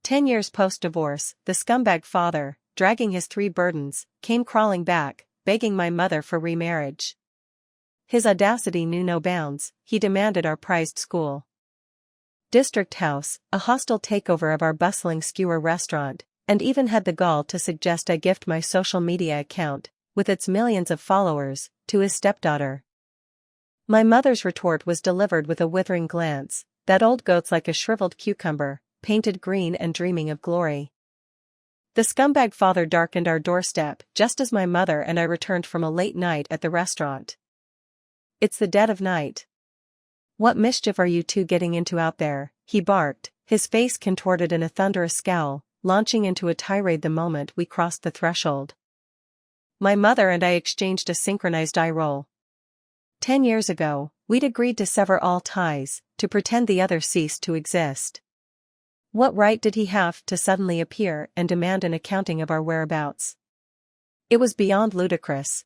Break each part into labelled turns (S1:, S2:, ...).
S1: 10 years post-divorce, the scumbag father, dragging his 3 burdens, came crawling back, begging my mother for remarriage. His audacity knew no bounds. He demanded our prized school district house, a hostile takeover of our bustling skewer restaurant, and even had the gall to suggest I gift my social media account, with its millions of followers, to his stepdaughter. My mother's retort was delivered with a withering glance. That old goat's like a shriveled cucumber, painted green and dreaming of glory. The scumbag father darkened our doorstep just as my mother and I returned from a late night at the restaurant. "It's the dead of night. What mischief are you two getting into out there?" he barked, his face contorted in a thunderous scowl, launching into a tirade the moment we crossed the threshold. My mother and I exchanged a synchronized eye roll. 10 years ago, we'd agreed to sever all ties, to pretend the other ceased to exist. What right did he have to suddenly appear and demand an accounting of our whereabouts? It was beyond ludicrous.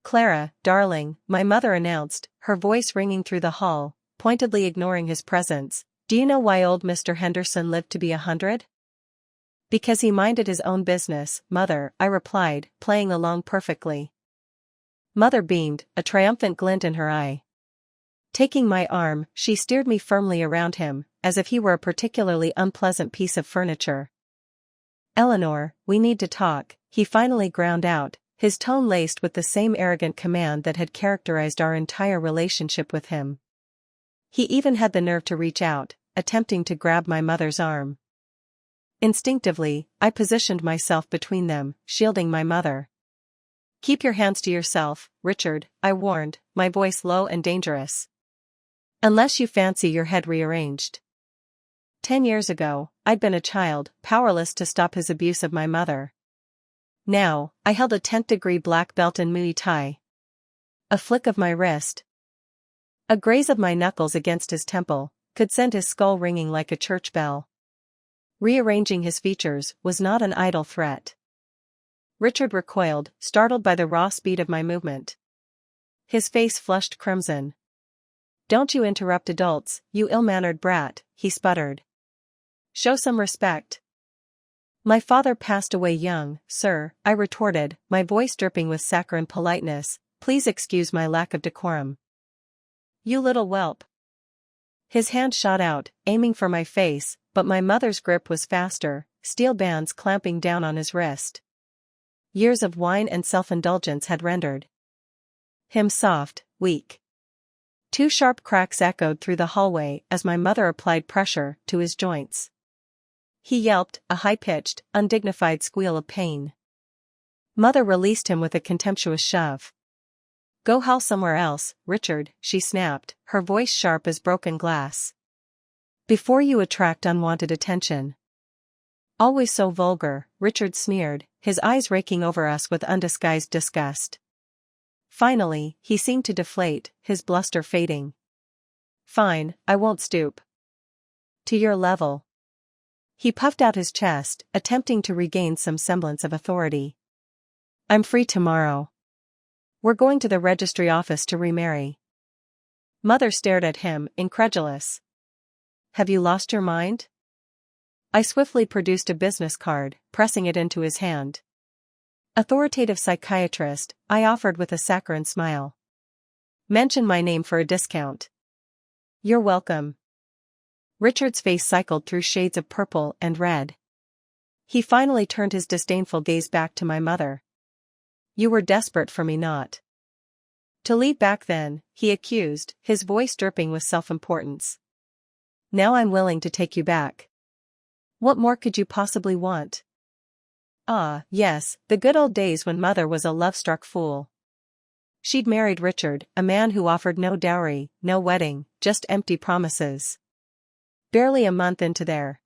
S1: "Clara, darling," my mother announced, her voice ringing through the hall, pointedly ignoring his presence, "do you know why old Mr. Henderson lived to be 100? "Because he minded his own business, mother," I replied, playing along perfectly. Mother beamed, a triumphant glint in her eye. Taking my arm, she steered me firmly around him, as if he were a particularly unpleasant piece of furniture. "Eleanor, we need to talk," he finally ground out, his tone laced with the same arrogant command that had characterized our entire relationship with him. He even had the nerve to reach out, attempting to grab my mother's arm. Instinctively, I positioned myself between them, shielding my mother. "Keep your hands to yourself, Richard," I warned, my voice low and dangerous. "Unless you fancy your head rearranged." 10 years ago, I'd been a child, powerless to stop his abuse of my mother. Now, I held a 10th-degree black belt in Muay Thai. A flick of my wrist, a graze of my knuckles against his temple, could send his skull ringing like a church bell. Rearranging his features was not an idle threat. Richard recoiled, startled by the raw speed of my movement. His face flushed crimson. "Don't you interrupt adults, you ill-mannered brat," he sputtered. "Show some respect." "My father passed away young, sir," I retorted, my voice dripping with saccharine politeness. "Please excuse my lack of decorum." "You little whelp." His hand shot out, aiming for my face, but my mother's grip was faster, steel bands clamping down on his wrist. Years of wine and self-indulgence had rendered him soft, weak. 2 sharp cracks echoed through the hallway as my mother applied pressure to his joints. He yelped, a high-pitched, undignified squeal of pain. Mother released him with a contemptuous shove. "Go howl somewhere else, Richard," she snapped, her voice sharp as broken glass. "Before you attract unwanted attention." "Always so vulgar," Richard sneered, his eyes raking over us with undisguised disgust. Finally, he seemed to deflate, his bluster fading. "Fine, I won't stoop to your level." He puffed out his chest, attempting to regain some semblance of authority. "I'm free tomorrow. We're going to the registry office to remarry." Mother stared at him, incredulous. "Have you lost your mind?" I swiftly produced a business card, pressing it into his hand. "Authoritative psychiatrist," I offered with a saccharine smile. "Mention my name for a discount." "You're welcome." Richard's face cycled through shades of purple and red. He finally turned his disdainful gaze back to my mother. "You were desperate for me not to leave back then," he accused, his voice dripping with self-importance. "Now I'm willing to take you back. What more could you possibly want?" Ah, yes, the good old days when mother was a love-struck fool. She'd married Richard, a man who offered no dowry, no wedding, just empty promises. Barely a month into their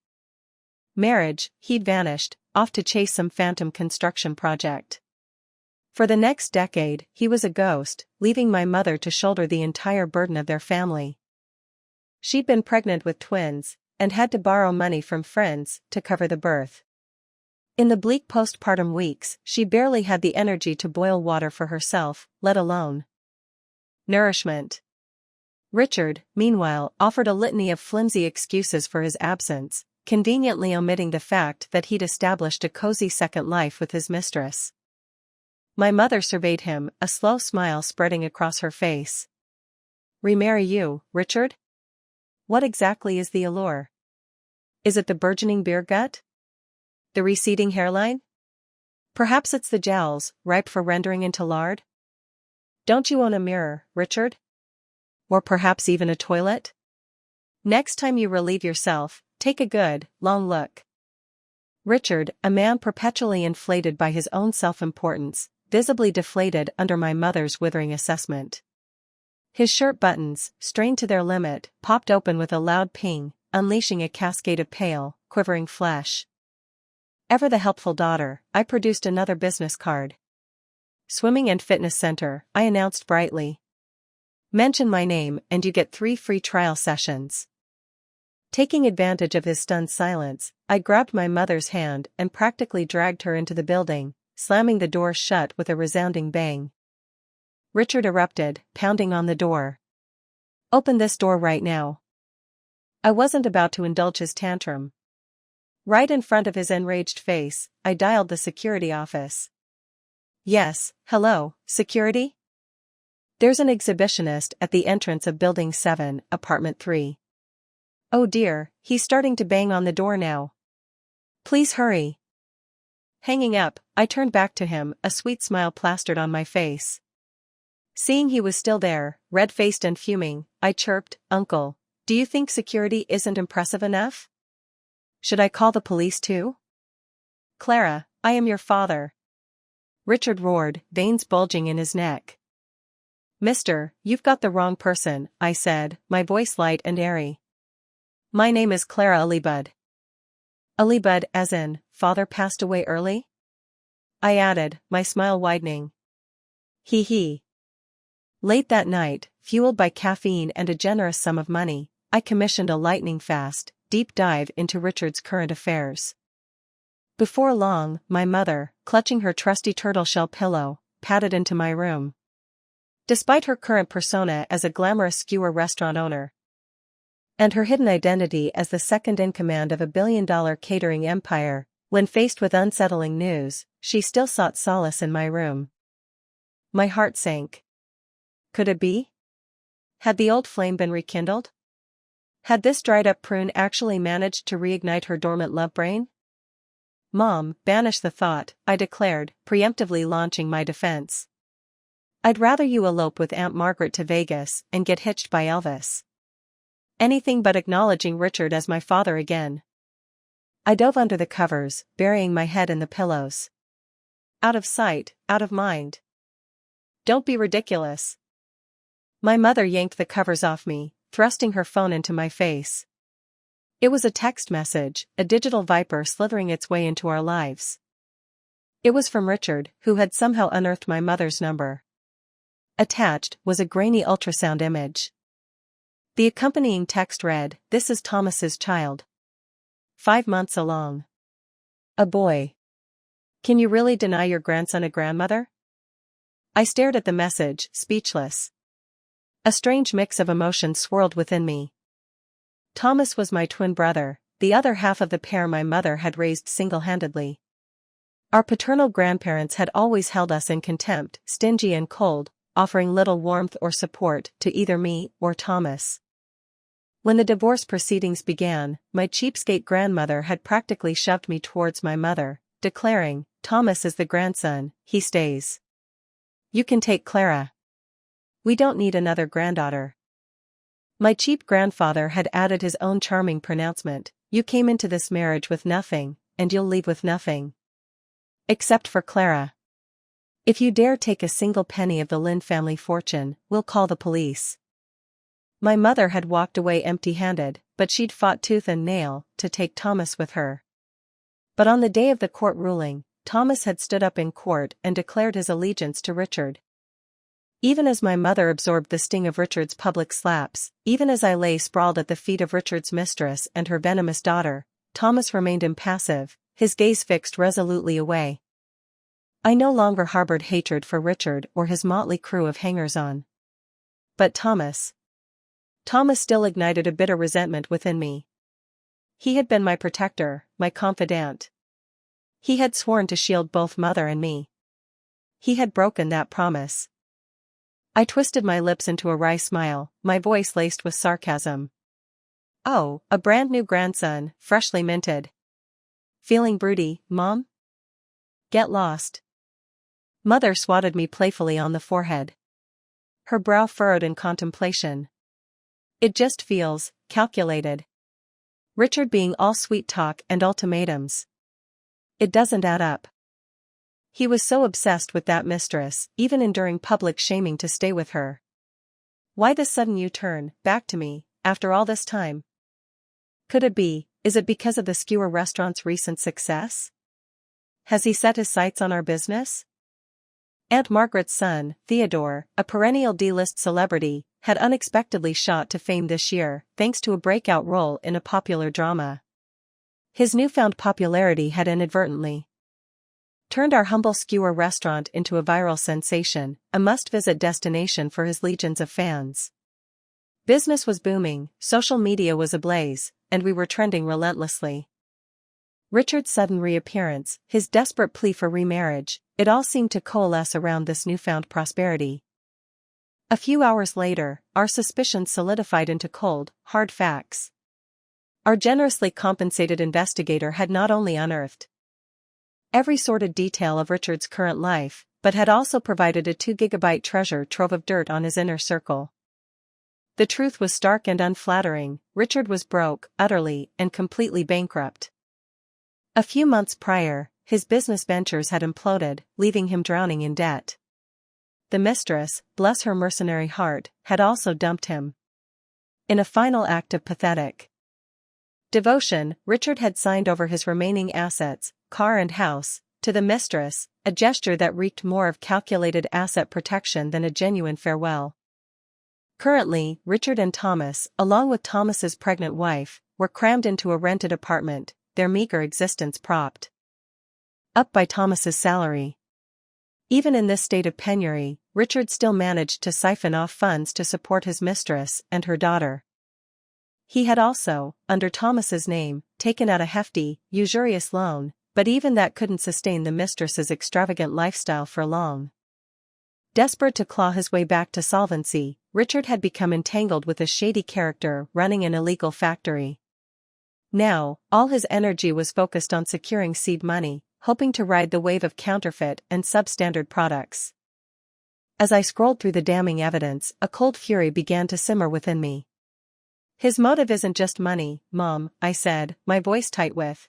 S1: marriage, he'd vanished, off to chase some phantom construction project. For the next decade, he was a ghost, leaving my mother to shoulder the entire burden of their family. She'd been pregnant with twins, and had to borrow money from friends to cover the birth. In the bleak postpartum weeks, she barely had the energy to boil water for herself, let alone nourishment. Richard, meanwhile, offered a litany of flimsy excuses for his absence, conveniently omitting the fact that he'd established a cozy second life with his mistress. My mother surveyed him, a slow smile spreading across her face. "Remarry you, Richard? What exactly is the allure? Is it the burgeoning beer gut? The receding hairline? Perhaps it's the jowls, ripe for rendering into lard? Don't you own a mirror, Richard? Or perhaps even a toilet? Next time you relieve yourself, take a good, long look." Richard, a man perpetually inflated by his own self-importance, visibly deflated under my mother's withering assessment. His shirt buttons, strained to their limit, popped open with a loud ping, unleashing a cascade of pale, quivering flesh. Ever the helpful daughter, I produced another business card. "Swimming and Fitness Center," I announced brightly. "Mention my name and you get 3 free trial sessions." Taking advantage of his stunned silence, I grabbed my mother's hand and practically dragged her into the building, slamming the door shut with a resounding bang. Richard erupted, pounding on the door. "Open this door right now." I wasn't about to indulge his tantrum. Right in front of his enraged face, I dialed the security office. "Yes, hello, security? There's an exhibitionist at the entrance of Building 7, Apartment 3. Oh dear, he's starting to bang on the door now. Please hurry." Hanging up, I turned back to him, a sweet smile plastered on my face. Seeing he was still there, red-faced and fuming, I chirped, "Uncle, do you think security isn't impressive enough? Should I call the police too?" "Clara, I am your father," Richard roared, veins bulging in his neck. "Mister, you've got the wrong person," I said, my voice light and airy. "My name is Clara Alibud." "Alibud as in, father passed away early?" I added, my smile widening. He. Late that night, fueled by caffeine and a generous sum of money, I commissioned a lightning-fast, deep dive into Richard's current affairs. Before long, my mother, clutching her trusty turtle-shell pillow, padded into my room. Despite her current persona as a glamorous skewer restaurant owner, and her hidden identity as the second-in-command of a billion-dollar catering empire, when faced with unsettling news, she still sought solace in my room. My heart sank. Could it be? Had the old flame been rekindled? Had this dried-up prune actually managed to reignite her dormant love brain? "Mom, banish the thought," I declared, preemptively launching my defense. "I'd rather you elope with Aunt Margaret to Vegas and get hitched by Elvis." Anything but acknowledging Richard as my father again. I dove under the covers, burying my head in the pillows. Out of sight, out of mind. "Don't be ridiculous." My mother yanked the covers off me, thrusting her phone into my face. It was a text message, a digital viper slithering its way into our lives. It was from Richard, who had somehow unearthed my mother's number. Attached was a grainy ultrasound image. The accompanying text read, "This is Thomas's child. 5 months along. A boy. Can you really deny your grandson a grandmother?" I stared at the message, speechless. A strange mix of emotions swirled within me. Thomas was my twin brother, the other half of the pair my mother had raised single-handedly. Our paternal grandparents had always held us in contempt, stingy and cold, offering little warmth or support to either me or Thomas. When the divorce proceedings began, my cheapskate grandmother had practically shoved me towards my mother, declaring, "Thomas is the grandson, he stays. You can take Clara. We don't need another granddaughter." My cheap grandfather had added his own charming pronouncement, "You came into this marriage with nothing, and you'll leave with nothing. Except for Clara. If you dare take a single penny of the Lynn family fortune, we'll call the police." My mother had walked away empty-handed, but she'd fought tooth and nail to take Thomas with her. But on the day of the court ruling, Thomas had stood up in court and declared his allegiance to Richard. Even as my mother absorbed the sting of Richard's public slaps, even as I lay sprawled at the feet of Richard's mistress and her venomous daughter, Thomas remained impassive, his gaze fixed resolutely away. I no longer harbored hatred for Richard or his motley crew of hangers-on. But Thomas still ignited a bitter resentment within me. He had been my protector, my confidant. He had sworn to shield both mother and me. He had broken that promise. I twisted my lips into a wry smile, my voice laced with sarcasm. Oh, a brand new grandson, freshly minted. Feeling broody, Mom? Get lost. Mother swatted me playfully on the forehead. Her brow furrowed in contemplation. It just feels calculated. Richard being all sweet talk and ultimatums. It doesn't add up. He was so obsessed with that mistress, even enduring public shaming to stay with her. Why this sudden U-turn, back to me, after all this time? Could it be, is it because of the skewer restaurant's recent success? Has he set his sights on our business? Aunt Margaret's son, Theodore, a perennial D-list celebrity, had unexpectedly shot to fame this year, thanks to a breakout role in a popular drama. His newfound popularity had inadvertently turned our humble skewer restaurant into a viral sensation, a must-visit destination for his legions of fans. Business was booming, social media was ablaze, and we were trending relentlessly. Richard's sudden reappearance, his desperate plea for remarriage, it all seemed to coalesce around this newfound prosperity. A few hours later, our suspicions solidified into cold, hard facts. Our generously compensated investigator had not only unearthed every sordid detail of Richard's current life, but had also provided a 2-gigabyte treasure trove of dirt on his inner circle. The truth was stark and unflattering. Richard was broke, utterly and completely bankrupt. A few months prior, his business ventures had imploded, leaving him drowning in debt. The mistress, bless her mercenary heart, had also dumped him. In a final act of pathetic devotion, Richard had signed over his remaining assets, car and house, to the mistress, a gesture that reeked more of calculated asset protection than a genuine farewell. Currently, Richard and Thomas, along with Thomas's pregnant wife, were crammed into a rented apartment, their meager existence propped up by Thomas's salary. Even in this state of penury, Richard still managed to siphon off funds to support his mistress and her daughter. He had also, under Thomas's name, taken out a hefty, usurious loan, but even that couldn't sustain the mistress's extravagant lifestyle for long. Desperate to claw his way back to solvency, Richard had become entangled with a shady character running an illegal factory. Now, all his energy was focused on securing seed money, hoping to ride the wave of counterfeit and substandard products. As I scrolled through the damning evidence, a cold fury began to simmer within me. His motive isn't just money, Mom, I said, my voice tight with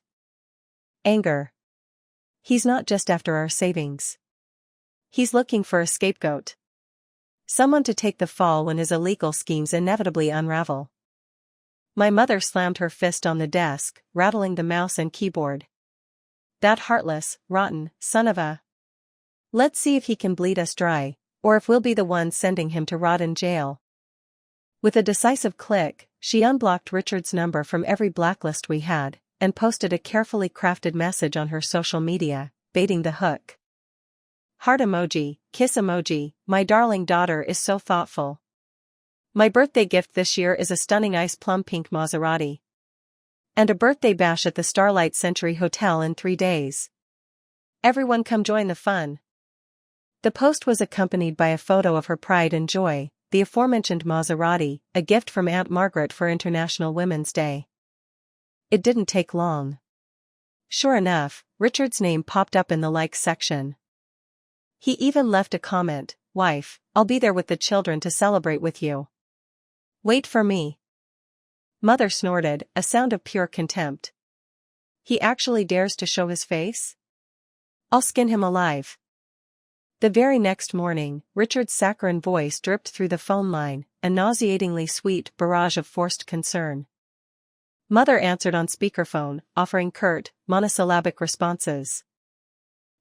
S1: anger. He's not just after our savings. He's looking for a scapegoat. Someone to take the fall when his illegal schemes inevitably unravel. My mother slammed her fist on the desk, rattling the mouse and keyboard. That heartless, rotten, son of a... Let's see if he can bleed us dry, or if we'll be the ones sending him to rot in jail. With a decisive click, she unblocked Richard's number from every blacklist we had, and posted a carefully crafted message on her social media, baiting the hook. Heart emoji, kiss emoji, my darling daughter is so thoughtful. My birthday gift this year is a stunning ice plum pink Maserati. And a birthday bash at the Starlight Century Hotel in 3 days. Everyone come join the fun. The post was accompanied by a photo of her pride and joy, the aforementioned Maserati, a gift from Aunt Margaret for International Women's Day. It didn't take long. Sure enough, Richard's name popped up in the likes section. He even left a comment, "Wife, I'll be there with the children to celebrate with you. Wait for me." Mother snorted, a sound of pure contempt. He actually dares to show his face? I'll skin him alive. The very next morning, Richard's saccharine voice dripped through the phone line, a nauseatingly sweet barrage of forced concern. Mother answered on speakerphone, offering curt, monosyllabic responses.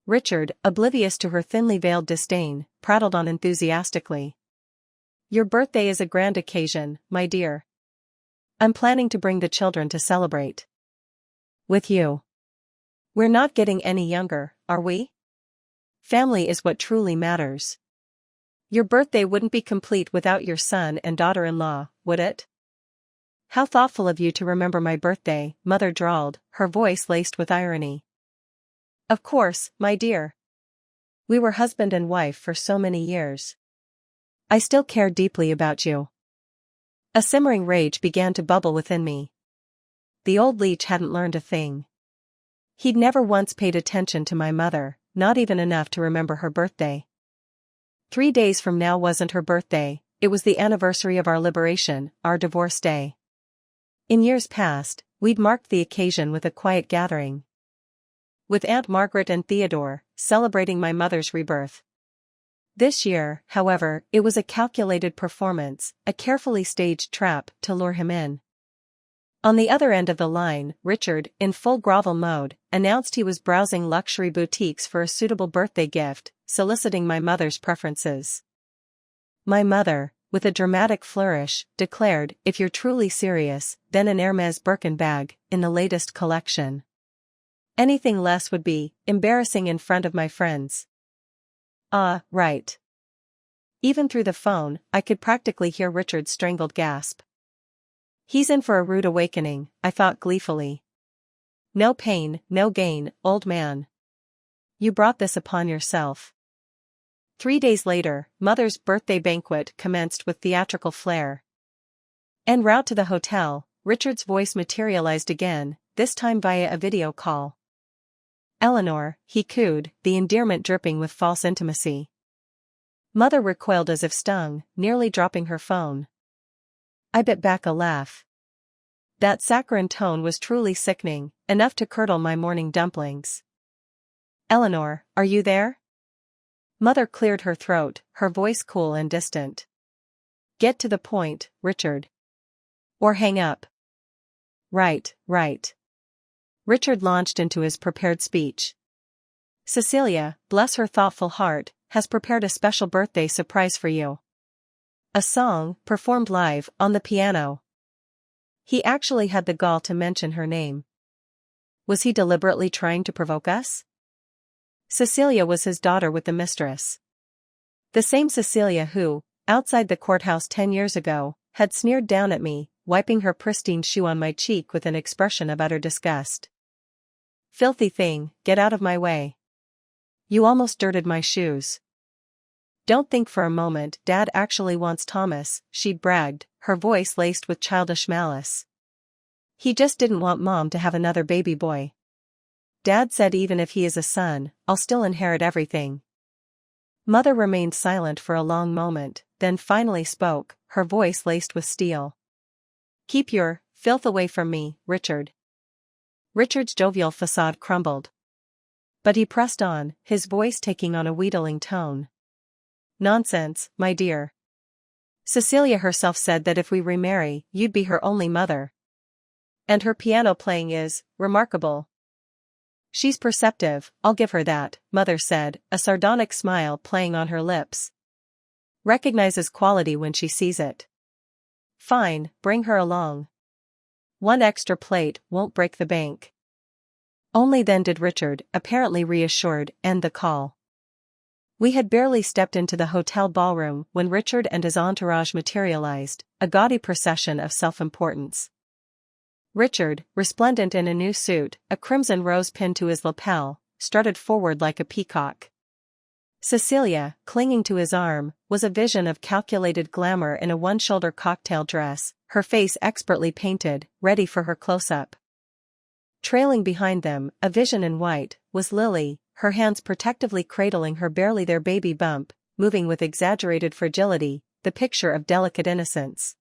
S1: Richard, oblivious to her thinly veiled disdain, prattled on enthusiastically. Your birthday is a grand occasion, my dear. I'm planning to bring the children to celebrate. With you. We're not getting any younger, are we? Family is what truly matters. Your birthday wouldn't be complete without your son and daughter-in-law, would it? How thoughtful of you to remember my birthday, Mother drawled, her voice laced with irony. Of course, my dear. We were husband and wife for so many years. I still care deeply about you. A simmering rage began to bubble within me. The old leech hadn't learned a thing. He'd never once paid attention to my mother, not even enough to remember her birthday. 3 days from now wasn't her birthday, it was the anniversary of our liberation, our divorce day. In years past, we'd marked the occasion with a quiet gathering. With Aunt Margaret and Theodore, celebrating my mother's rebirth. This year, however, it was a calculated performance, a carefully staged trap to lure him in. On the other end of the line, Richard, in full grovel mode, announced he was browsing luxury boutiques for a suitable birthday gift, soliciting my mother's preferences. My mother, with a dramatic flourish, declared, if you're truly serious, then an Hermès Birkin bag, in the latest collection. Anything less would be embarrassing in front of my friends. Right. Even through the phone, I could practically hear Richard's strangled gasp. He's in for a rude awakening, I thought gleefully. No pain, no gain, old man. You brought this upon yourself. 3 days later, Mother's birthday banquet commenced with theatrical flair. En route to the hotel, Richard's voice materialized again, this time via a video call. Eleanor, he cooed, the endearment dripping with false intimacy. Mother recoiled as if stung, nearly dropping her phone. I bit back a laugh. That saccharine tone was truly sickening, enough to curdle my morning dumplings. Eleanor, are you there? Mother cleared her throat, her voice cool and distant. Get to the point, Richard. Or hang up. Right. Richard launched into his prepared speech. Cecilia, bless her thoughtful heart, has prepared a special birthday surprise for you. A song, performed live, on the piano. He actually had the gall to mention her name. Was he deliberately trying to provoke us? Cecilia was his daughter with the mistress. The same Cecilia who, outside the courthouse 10 years ago, had sneered down at me, wiping her pristine shoe on my cheek with an expression of utter disgust. Filthy thing, get out of my way. You almost dirted my shoes. Don't think for a moment Dad actually wants Thomas, she'd bragged, her voice laced with childish malice. He just didn't want Mom to have another baby boy. Dad said even if he is a son, I'll still inherit everything. Mother remained silent for a long moment, then finally spoke, her voice laced with steel. Keep your filth away from me, Richard. Richard's jovial facade crumbled. But he pressed on, his voice taking on a wheedling tone. Nonsense, my dear. Cecilia herself said that if we remarry, you'd be her only mother. And her piano playing is remarkable. She's perceptive, I'll give her that, Mother said, a sardonic smile playing on her lips. Recognizes quality when she sees it. Fine, bring her along. 1 extra plate won't break the bank. Only then did Richard, apparently reassured, end the call. We had barely stepped into the hotel ballroom when Richard and his entourage materialized, a gaudy procession of self-importance. Richard, resplendent in a new suit, a crimson rose pinned to his lapel, strutted forward like a peacock. Cecilia, clinging to his arm, was a vision of calculated glamour in a one-shoulder cocktail dress, her face expertly painted, ready for her close-up. Trailing behind them, a vision in white, was Lily, her hands protectively cradling her barely there baby bump, moving with exaggerated fragility, the picture of delicate innocence.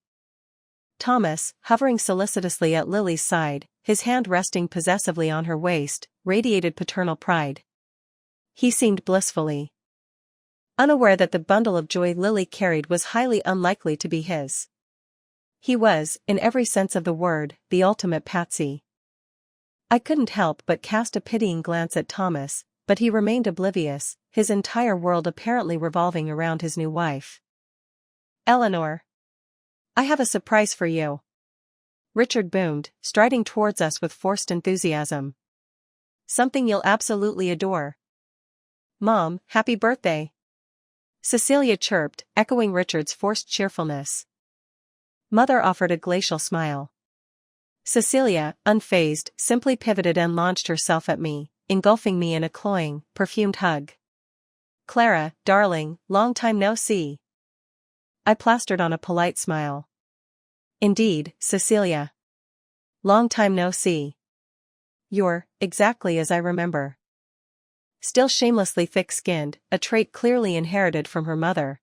S1: Thomas, hovering solicitously at Lily's side, his hand resting possessively on her waist, radiated paternal pride. He seemed blissfully unaware that the bundle of joy Lily carried was highly unlikely to be his. He was, in every sense of the word, the ultimate patsy. I couldn't help but cast a pitying glance at Thomas, but he remained oblivious, his entire world apparently revolving around his new wife. Eleanor. I have a surprise for you. Richard boomed, striding towards us with forced enthusiasm. Something you'll absolutely adore. Mom, happy birthday. Cecilia chirped, echoing Richard's forced cheerfulness. Mother offered a glacial smile. Cecilia, unfazed, simply pivoted and launched herself at me, engulfing me in a cloying, perfumed hug. "Clara, darling, long time no see." I plastered on a polite smile. "Indeed, Cecilia. Long time no see. You're exactly as I remember." Still shamelessly thick-skinned, a trait clearly inherited from her mother.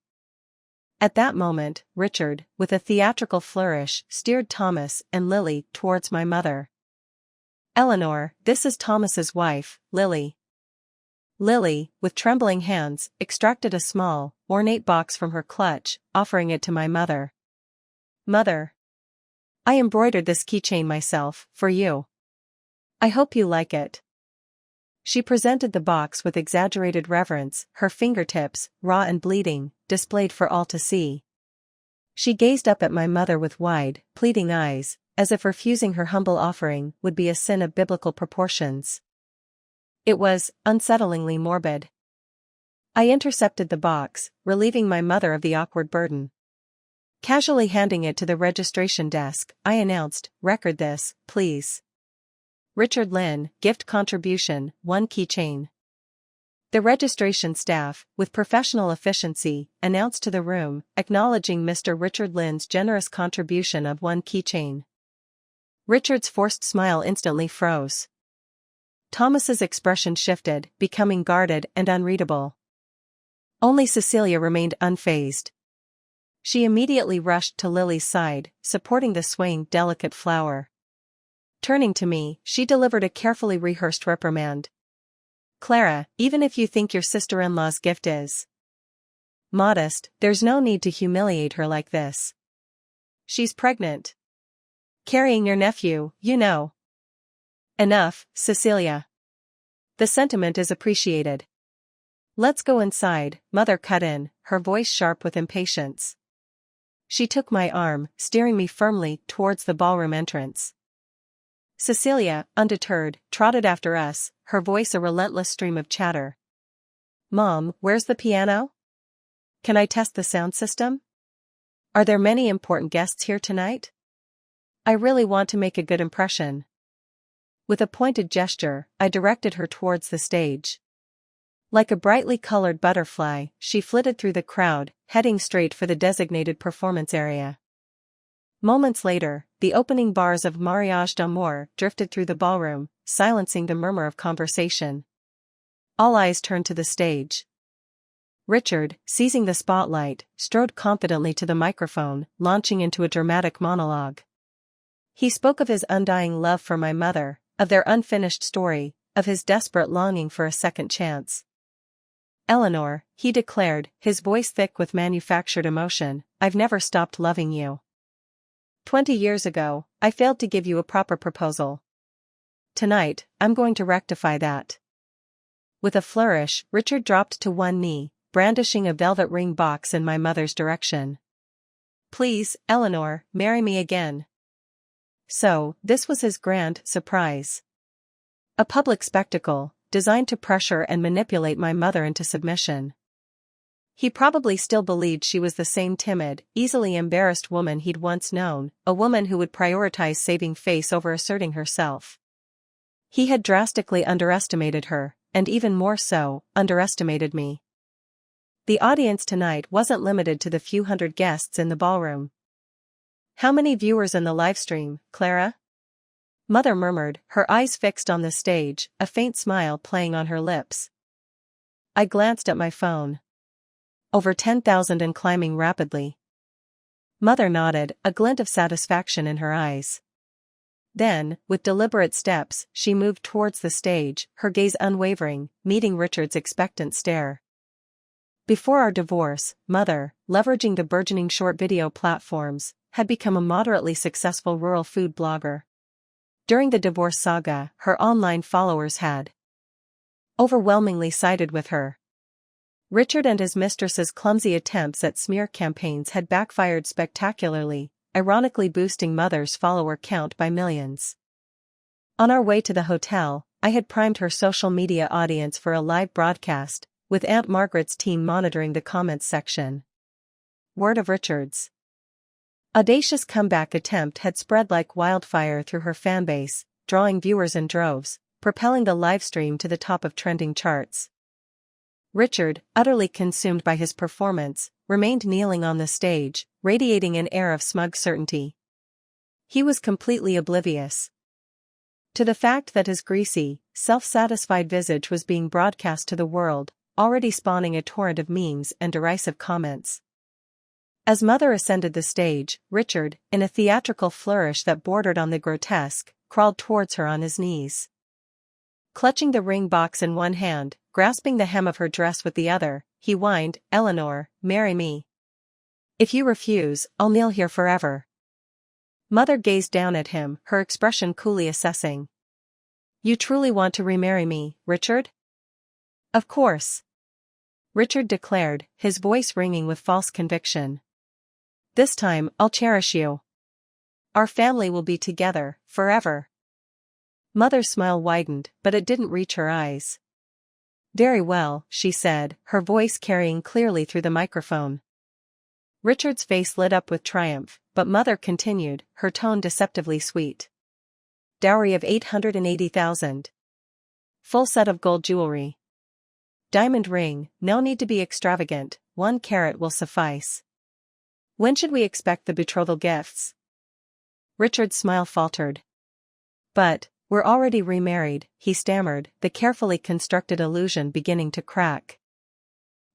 S1: At that moment, Richard, with a theatrical flourish, steered Thomas and Lily towards my mother. "Eleanor, this is Thomas's wife, Lily." Lily, with trembling hands, extracted a small, ornate box from her clutch, offering it to my mother. "Mother, I embroidered this keychain myself, for you. I hope you like it." She presented the box with exaggerated reverence, her fingertips, raw and bleeding, displayed for all to see. She gazed up at my mother with wide, pleading eyes, as if refusing her humble offering would be a sin of biblical proportions. It was unsettlingly morbid. I intercepted the box, relieving my mother of the awkward burden. Casually handing it to the registration desk, I announced, "Record this, please. Richard Lynn, gift contribution, 1 keychain." The registration staff, with professional efficiency, announced to the room, acknowledging Mr. Richard Lynn's generous contribution of 1 keychain. Richard's forced smile instantly froze. Thomas's expression shifted, becoming guarded and unreadable. Only Cecilia remained unfazed. She immediately rushed to Lily's side, supporting the swaying, delicate flower. Turning to me, she delivered a carefully rehearsed reprimand. "Clara, even if you think your sister-in-law's gift is modest, there's no need to humiliate her like this. She's pregnant. Carrying your nephew, you know." "Enough, Cecilia. The sentiment is appreciated. Let's go inside," Mother cut in, her voice sharp with impatience. She took my arm, steering me firmly towards the ballroom entrance. Cecilia, undeterred, trotted after us, her voice a relentless stream of chatter. "Mom, where's the piano? Can I test the sound system? Are there many important guests here tonight? I really want to make a good impression." With a pointed gesture, I directed her towards the stage. Like a brightly colored butterfly, she flitted through the crowd, heading straight for the designated performance area. Moments later, the opening bars of Mariage d'Amour drifted through the ballroom, silencing the murmur of conversation. All eyes turned to the stage. Richard, seizing the spotlight, strode confidently to the microphone, launching into a dramatic monologue. He spoke of his undying love for my mother, of their unfinished story, of his desperate longing for a second chance. "Eleanor," he declared, his voice thick with manufactured emotion, "I've never stopped loving you. 20 years ago, I failed to give you a proper proposal. Tonight, I'm going to rectify that." With a flourish, Richard dropped to one knee, brandishing a velvet ring box in my mother's direction. "Please, Eleanor, marry me again." So, this was his grand surprise. A public spectacle, designed to pressure and manipulate my mother into submission. He probably still believed she was the same timid, easily embarrassed woman he'd once known, a woman who would prioritize saving face over asserting herself. He had drastically underestimated her, and even more so, underestimated me. The audience tonight wasn't limited to the few hundred guests in the ballroom. "How many viewers in the livestream, Clara?" Mother murmured, her eyes fixed on the stage, a faint smile playing on her lips. I glanced at my phone. "Over 10,000 and climbing rapidly." Mother nodded, a glint of satisfaction in her eyes. Then, with deliberate steps, she moved towards the stage, her gaze unwavering, meeting Richard's expectant stare. Before our divorce, Mother, leveraging the burgeoning short video platforms, had become a moderately successful rural food blogger. During the divorce saga, her online followers had overwhelmingly sided with her. Richard and his mistress's clumsy attempts at smear campaigns had backfired spectacularly, ironically boosting Mother's follower count by millions. On our way to the hotel, I had primed her social media audience for a live broadcast, with Aunt Margaret's team monitoring the comments section. Word of Richard's Audacious comeback attempt had spread like wildfire through her fanbase, drawing viewers in droves, propelling the livestream to the top of trending charts. Richard, utterly consumed by his performance, remained kneeling on the stage, radiating an air of smug certainty. He was completely oblivious to the fact that his greasy, self-satisfied visage was being broadcast to the world, already spawning a torrent of memes and derisive comments. As Mother ascended the stage, Richard, in a theatrical flourish that bordered on the grotesque, crawled towards her on his knees. Clutching the ring box in one hand, grasping the hem of her dress with the other, he whined, "Eleanor, marry me. If you refuse, I'll kneel here forever." Mother gazed down at him, her expression coolly assessing. "You truly want to remarry me, Richard?" "Of course," Richard declared, his voice ringing with false conviction. "This time, I'll cherish you. Our family will be together, forever." Mother's smile widened, but it didn't reach her eyes. "Very well," she said, her voice carrying clearly through the microphone. Richard's face lit up with triumph, but Mother continued, her tone deceptively sweet. "Dowry of 880,000. Full set of gold jewelry. Diamond ring, no need to be extravagant, 1 carat will suffice. When should we expect the betrothal gifts?" Richard's smile faltered. "But, we're already remarried," he stammered, the carefully constructed illusion beginning to crack.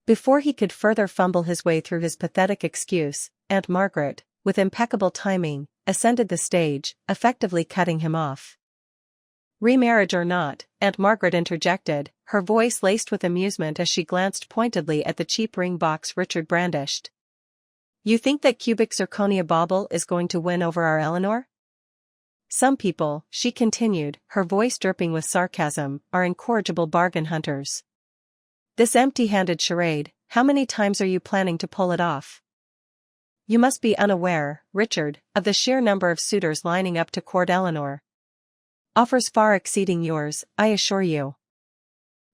S1: Before he could further fumble his way through his pathetic excuse, Aunt Margaret, with impeccable timing, ascended the stage, effectively cutting him off. "Remarriage or not," Aunt Margaret interjected, her voice laced with amusement as she glanced pointedly at the cheap ring box Richard brandished. "You think that cubic zirconia bauble is going to win over our Eleanor? Some people," she continued, her voice dripping with sarcasm, "are incorrigible bargain hunters. This empty-handed charade, how many times are you planning to pull it off? You must be unaware, Richard, of the sheer number of suitors lining up to court Eleanor. Offers far exceeding yours, I assure you."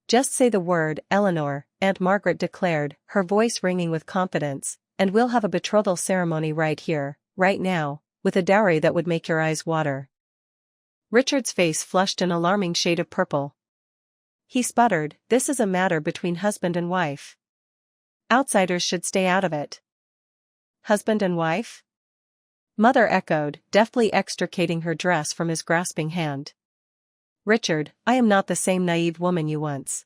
S1: "Just say the word, Eleanor," Aunt Margaret declared, her voice ringing with confidence, "and we'll have a betrothal ceremony right here, right now, with a dowry that would make your eyes water." Richard's face flushed an alarming shade of purple. He sputtered, "This is a matter between husband and wife. Outsiders should stay out of it." "Husband and wife?" Mother echoed, deftly extricating her dress from his grasping hand. "Richard, I am not the same naive woman you once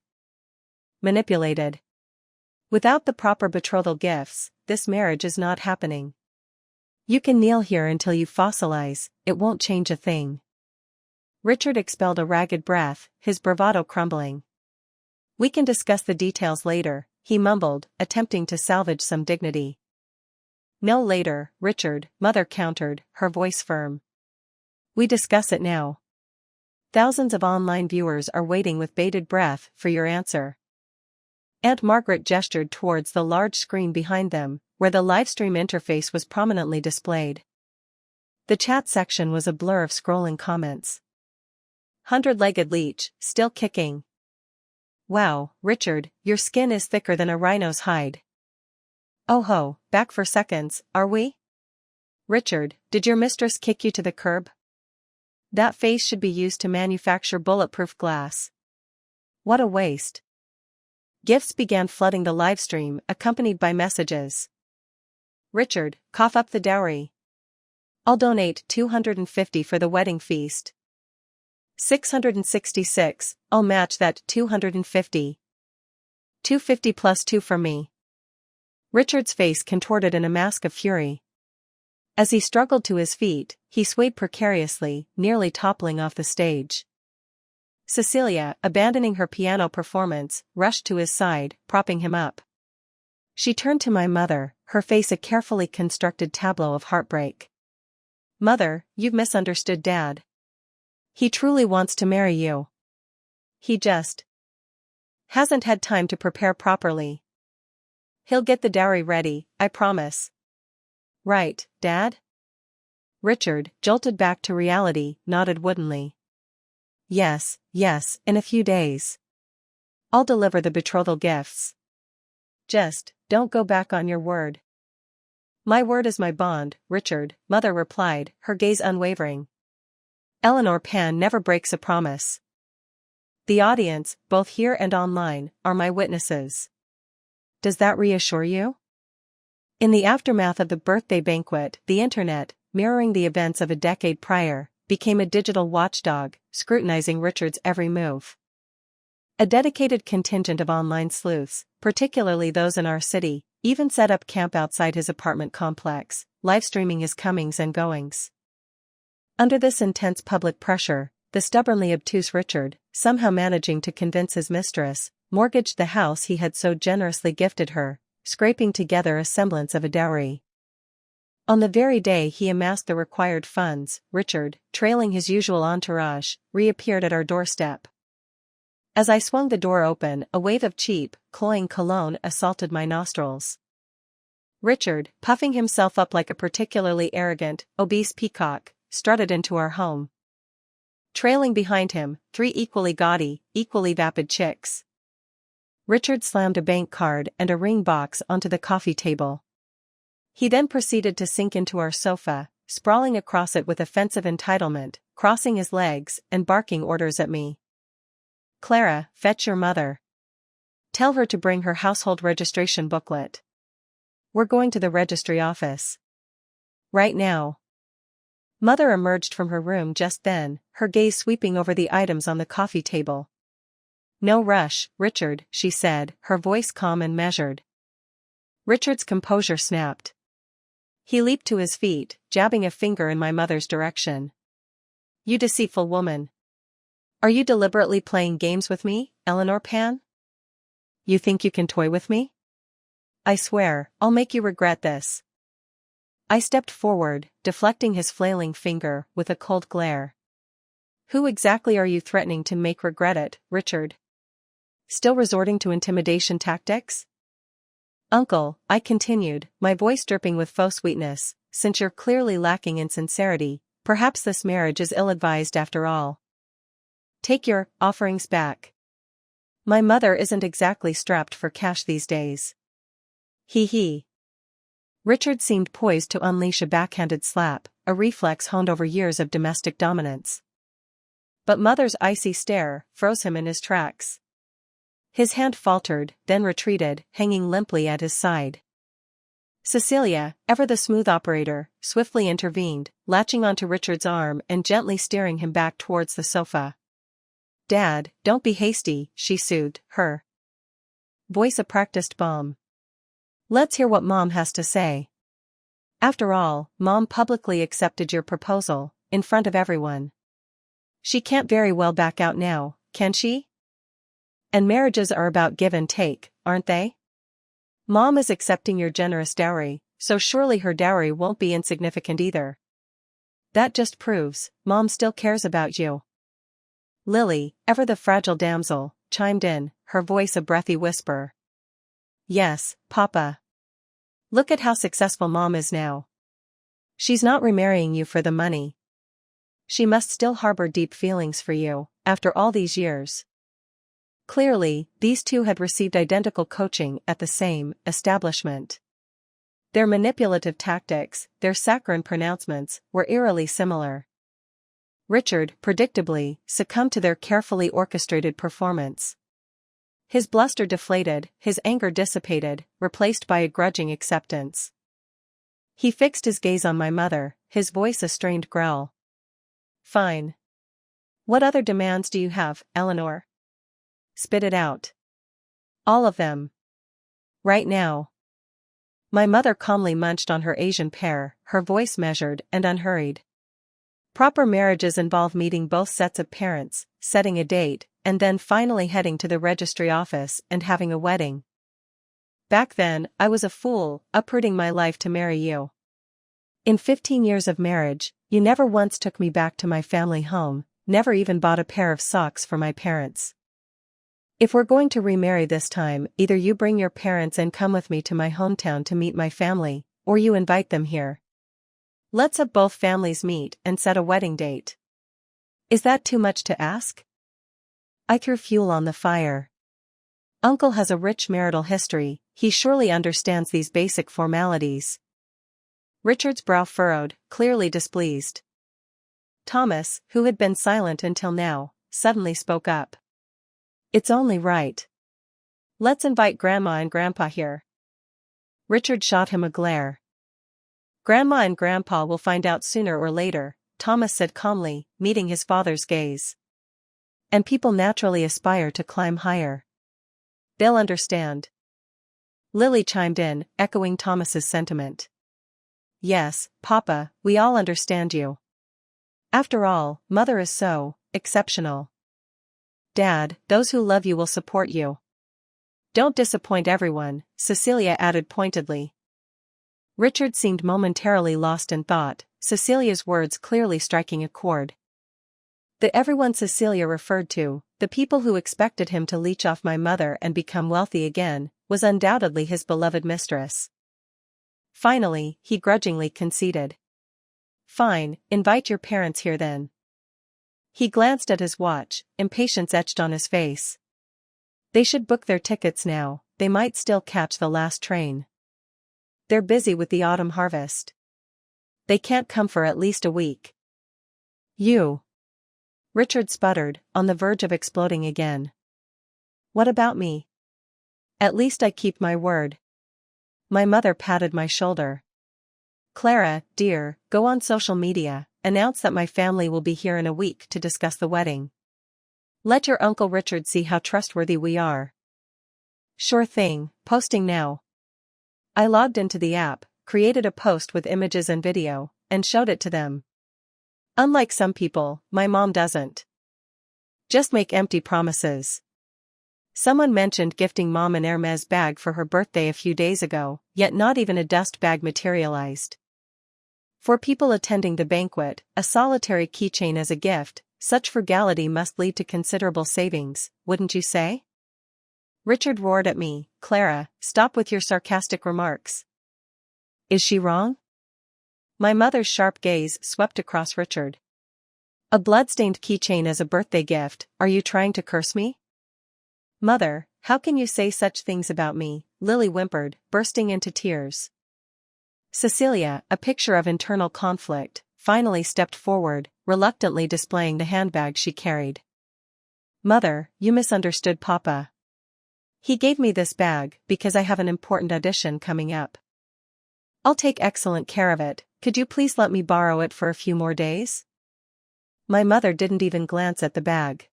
S1: manipulated. Without the proper betrothal gifts, this marriage is not happening. You can kneel here until you fossilize, it won't change a thing." Richard expelled a ragged breath, his bravado crumbling. "We can discuss the details later," he mumbled, attempting to salvage some dignity. "No later, Richard," Mother countered, her voice firm. "We discuss it now. Thousands of online viewers are waiting with bated breath for your answer." Aunt Margaret gestured towards the large screen behind them, where the livestream interface was prominently displayed. The chat section was a blur of scrolling comments. "Hundred-legged leech, still kicking. Wow, Richard, your skin is thicker than a rhino's hide. Oh ho, back for seconds, are we? Richard, did your mistress kick you to the curb? That face should be used to manufacture bulletproof glass. What a waste." Gifts began flooding the livestream, accompanied by messages. "Richard, cough up the dowry. I'll donate 250 for the wedding feast. 666, I'll match that 250. 250 plus 2 for me." Richard's face contorted in a mask of fury. As he struggled to his feet, he swayed precariously, nearly toppling off the stage. Cecilia, abandoning her piano performance, rushed to his side, propping him up. She turned to my mother, her face a carefully constructed tableau of heartbreak. "Mother, you've misunderstood Dad. He truly wants to marry you. He just hasn't had time to prepare properly. He'll get the dowry ready, I promise." "Right, Dad?" Richard, jolted back to reality, nodded woodenly. Yes, in a few days. I'll deliver the betrothal gifts. Just, don't go back on your word." My word is my bond, Richard, Mother replied, her gaze unwavering. Eleanor Pan never breaks a promise. The audience, both here and online, are my witnesses. Does that reassure you? In the aftermath of the birthday banquet, the internet, mirroring the events of a decade prior, became a digital watchdog, scrutinizing Richard's every move. A dedicated contingent of online sleuths, particularly those in our city, even set up camp outside his apartment complex, live-streaming his comings and goings. Under this intense public pressure, the stubbornly obtuse Richard, somehow managing to convince his mistress, mortgaged the house he had so generously gifted her, scraping together a semblance of a dowry. On the very day he amassed the required funds, Richard, trailing his usual entourage, reappeared at our doorstep. As I swung the door open, a wave of cheap, cloying cologne assaulted my nostrils. Richard, puffing himself up like a particularly arrogant, obese peacock, strutted into our home. Trailing behind him, 3 equally gaudy, equally vapid chicks. Richard slammed a bank card and a ring box onto the coffee table. He then proceeded to sink into our sofa, sprawling across it with offensive entitlement, crossing his legs and barking orders at me. Clara, fetch your mother. Tell her to bring her household registration booklet. We're going to the registry office. Right now. Mother emerged from her room just then, her gaze sweeping over the items on the coffee table. No rush, Richard, she said, her voice calm and measured. Richard's composure snapped. He leaped to his feet, jabbing a finger in my mother's direction. You deceitful woman. Are you deliberately playing games with me, Eleanor Pan? You think you can toy with me? I swear, I'll make you regret this. I stepped forward, deflecting his flailing finger with a cold glare. Who exactly are you threatening to make regret it, Richard? Still resorting to intimidation tactics? Uncle, I continued, my voice dripping with faux sweetness, since you're clearly lacking in sincerity, perhaps this marriage is ill-advised after all. Take your offerings back. My mother isn't exactly strapped for cash these days. He. Richard seemed poised to unleash a backhanded slap, a reflex honed over years of domestic dominance. But Mother's icy stare froze him in his tracks. His hand faltered, then retreated, hanging limply at his side. Cecilia, ever the smooth operator, swiftly intervened, latching onto Richard's arm and gently steering him back towards the sofa. Dad, don't be hasty, she soothed, her voice a practiced bomb. Let's hear what Mom has to say. After all, Mom publicly accepted your proposal, in front of everyone. She can't very well back out now, can she? And marriages are about give and take, aren't they? Mom is accepting your generous dowry, so surely her dowry won't be insignificant either. That just proves, Mom still cares about you. Lily, ever the fragile damsel, chimed in, her voice a breathy whisper. Yes, Papa. Look at how successful Mom is now. She's not remarrying you for the money. She must still harbor deep feelings for you, after all these years. Clearly, these two had received identical coaching at the same establishment. Their manipulative tactics, their saccharine pronouncements, were eerily similar. Richard, predictably, succumbed to their carefully orchestrated performance. His bluster deflated, his anger dissipated, replaced by a grudging acceptance. He fixed his gaze on my mother, his voice a strained growl. Fine. What other demands do you have, Eleanor? Spit it out. All of them. Right now. My mother calmly munched on her Asian pear, her voice measured and unhurried. Proper marriages involve meeting both sets of parents, setting a date, and then finally heading to the registry office and having a wedding. Back then, I was a fool, uprooting my life to marry you. In 15 years of marriage, you never once took me back to my family home, never even bought a pair of socks for my parents. If we're going to remarry this time, either you bring your parents and come with me to my hometown to meet my family, or you invite them here. Let's have both families meet and set a wedding date. Is that too much to ask? I threw fuel on the fire. Uncle has a rich marital history, he surely understands these basic formalities. Richard's brow furrowed, clearly displeased. Thomas, who had been silent until now, suddenly spoke up. It's only right. Let's invite Grandma and Grandpa here. Richard shot him a glare. Grandma and Grandpa will find out sooner or later, Thomas said calmly, meeting his father's gaze. And people naturally aspire to climb higher. They'll understand. Lily chimed in, echoing Thomas's sentiment. Yes, Papa, we all understand you. After all, Mother is so exceptional. Dad, those who love you will support you. Don't disappoint everyone, Cecilia added pointedly. Richard seemed momentarily lost in thought, Cecilia's words clearly striking a chord. The everyone Cecilia referred to, the people who expected him to leech off my mother and become wealthy again, was undoubtedly his beloved mistress. Finally, he grudgingly conceded. Fine, invite your parents here then. He glanced at his watch, impatience etched on his face. They should book their tickets now, they might still catch the last train. They're busy with the autumn harvest. They can't come for at least a week. You. Richard sputtered, on the verge of exploding again. What about me? At least I keep my word. My mother patted my shoulder. Clara, dear, go on social media, announce that my family will be here in a week to discuss the wedding. Let your Uncle Richard see how trustworthy we are. Sure thing, posting now. I logged into the app, created a post with images and video, and showed it to them. Unlike some people, my mom doesn't just make empty promises. Someone mentioned gifting Mom an Hermes bag for her birthday a few days ago, yet not even a dust bag materialized. For people attending the banquet, a solitary keychain as a gift, such frugality must lead to considerable savings, wouldn't you say? Richard roared at me, Clara, stop with your sarcastic remarks. Is she wrong? My mother's sharp gaze swept across Richard. A blood-stained keychain as a birthday gift, are you trying to curse me? Mother, how can you say such things about me? Lily whimpered, bursting into tears. Cecilia, a picture of internal conflict, finally stepped forward, reluctantly displaying the handbag she carried. Mother, you misunderstood Papa. He gave me this bag because I have an important audition coming up. I'll take excellent care of it, could you please let me borrow it for a few more days? My mother didn't even glance at the bag.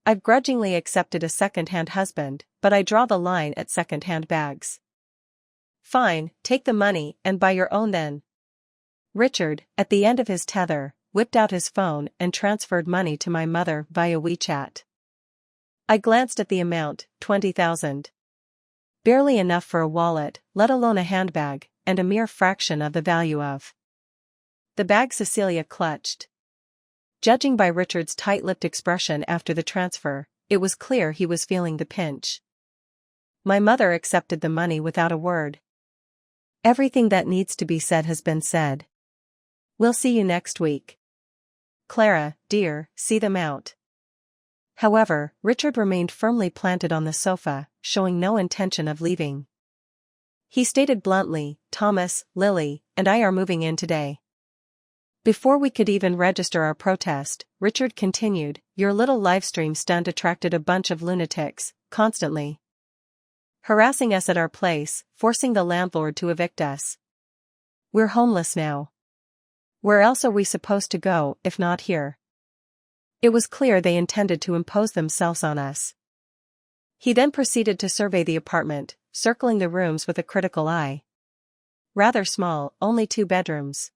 S1: I've grudgingly accepted a second-hand husband, but I draw the line at second-hand bags. Fine, take the money and buy your own then. Richard, at the end of his tether, whipped out his phone and transferred money to my mother via WeChat. I glanced at the amount, 20,000. Barely enough for a wallet, let alone a handbag, and a mere fraction of the value of the bag Cecilia clutched. Judging by Richard's tight-lipped expression after the transfer, it was clear he was feeling the pinch. My mother accepted the money without a word. Everything that needs to be said has been said. We'll see you next week. Clara, dear, see them out. However, Richard remained firmly planted on the sofa, showing no intention of leaving. He stated bluntly, Thomas, Lily, and I are moving in today. Before we could even register our protest, Richard continued, your little livestream stunt attracted a bunch of lunatics, constantly harassing us at our place, forcing the landlord to evict us. We're homeless now. Where else are we supposed to go, if not here? It was clear they intended to impose themselves on us. He then proceeded to survey the apartment, circling the rooms with a critical eye. Rather small, only 2 bedrooms.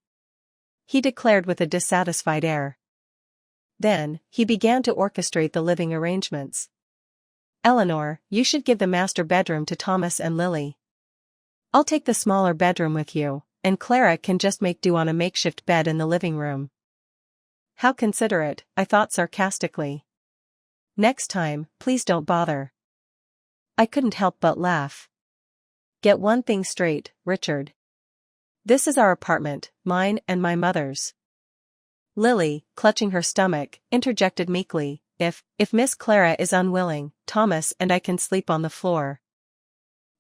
S1: He declared with a dissatisfied air. Then, he began to orchestrate the living arrangements. Eleanor, you should give the master bedroom to Thomas and Lily. I'll take the smaller bedroom with you, and Clara can just make do on a makeshift bed in the living room. How considerate, I thought sarcastically. Next time, please don't bother. I couldn't help but laugh. Get one thing straight, Richard. This is our apartment, mine and my mother's. Lily, clutching her stomach, interjected meekly, if Miss Clara is unwilling, Thomas and I can sleep on the floor.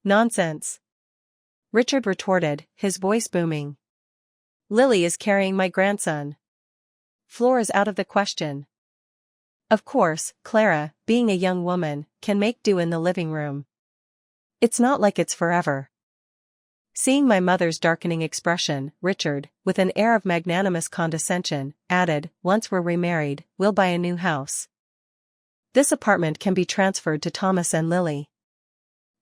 S1: Nonsense. Richard retorted, his voice booming. Lily is carrying my grandson. Floor is out of the question. Of course, Clara, being a young woman, can make do in the living room. It's not like it's forever. Seeing my mother's darkening expression, Richard, with an air of magnanimous condescension, added, "Once we're remarried, we'll buy a new house. This apartment can be transferred to Thomas and Lily.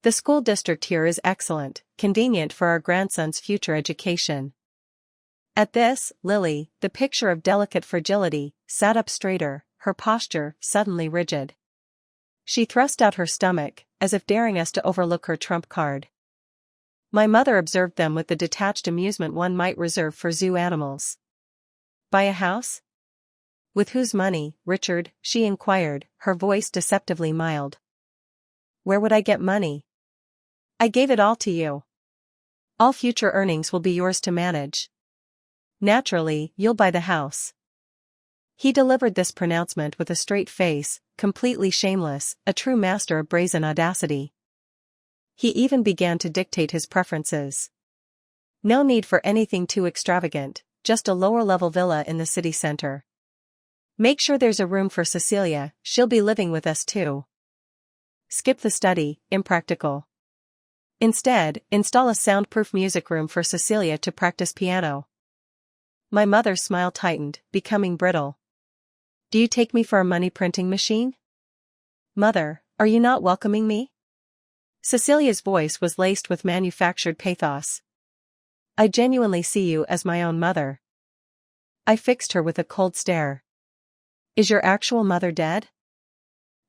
S1: The school district here is excellent, convenient for our grandson's future education." At this, Lily, the picture of delicate fragility, sat up straighter, her posture suddenly rigid. She thrust out her stomach, as if daring us to overlook her trump card. My mother observed them with the detached amusement one might reserve for zoo animals. "Buy a house? With whose money, Richard?" she inquired, her voice deceptively mild. "Where would I get money? I gave it all to you. All future earnings will be yours to manage. Naturally, you'll buy the house." He delivered this pronouncement with a straight face, completely shameless, a true master of brazen audacity. He even began to dictate his preferences. No need for anything too extravagant, just a lower-level villa in the city center. Make sure there's a room for Cecilia, she'll be living with us too. Skip the study, impractical. Instead, install a soundproof music room for Cecilia to practice piano. My mother's smile tightened, becoming brittle. "Do you take me for a money-printing machine? Mother, are you not welcoming me?" Cecilia's voice was laced with manufactured pathos. "I genuinely see you as my own mother." I fixed her with a cold stare. "Is your actual mother dead?"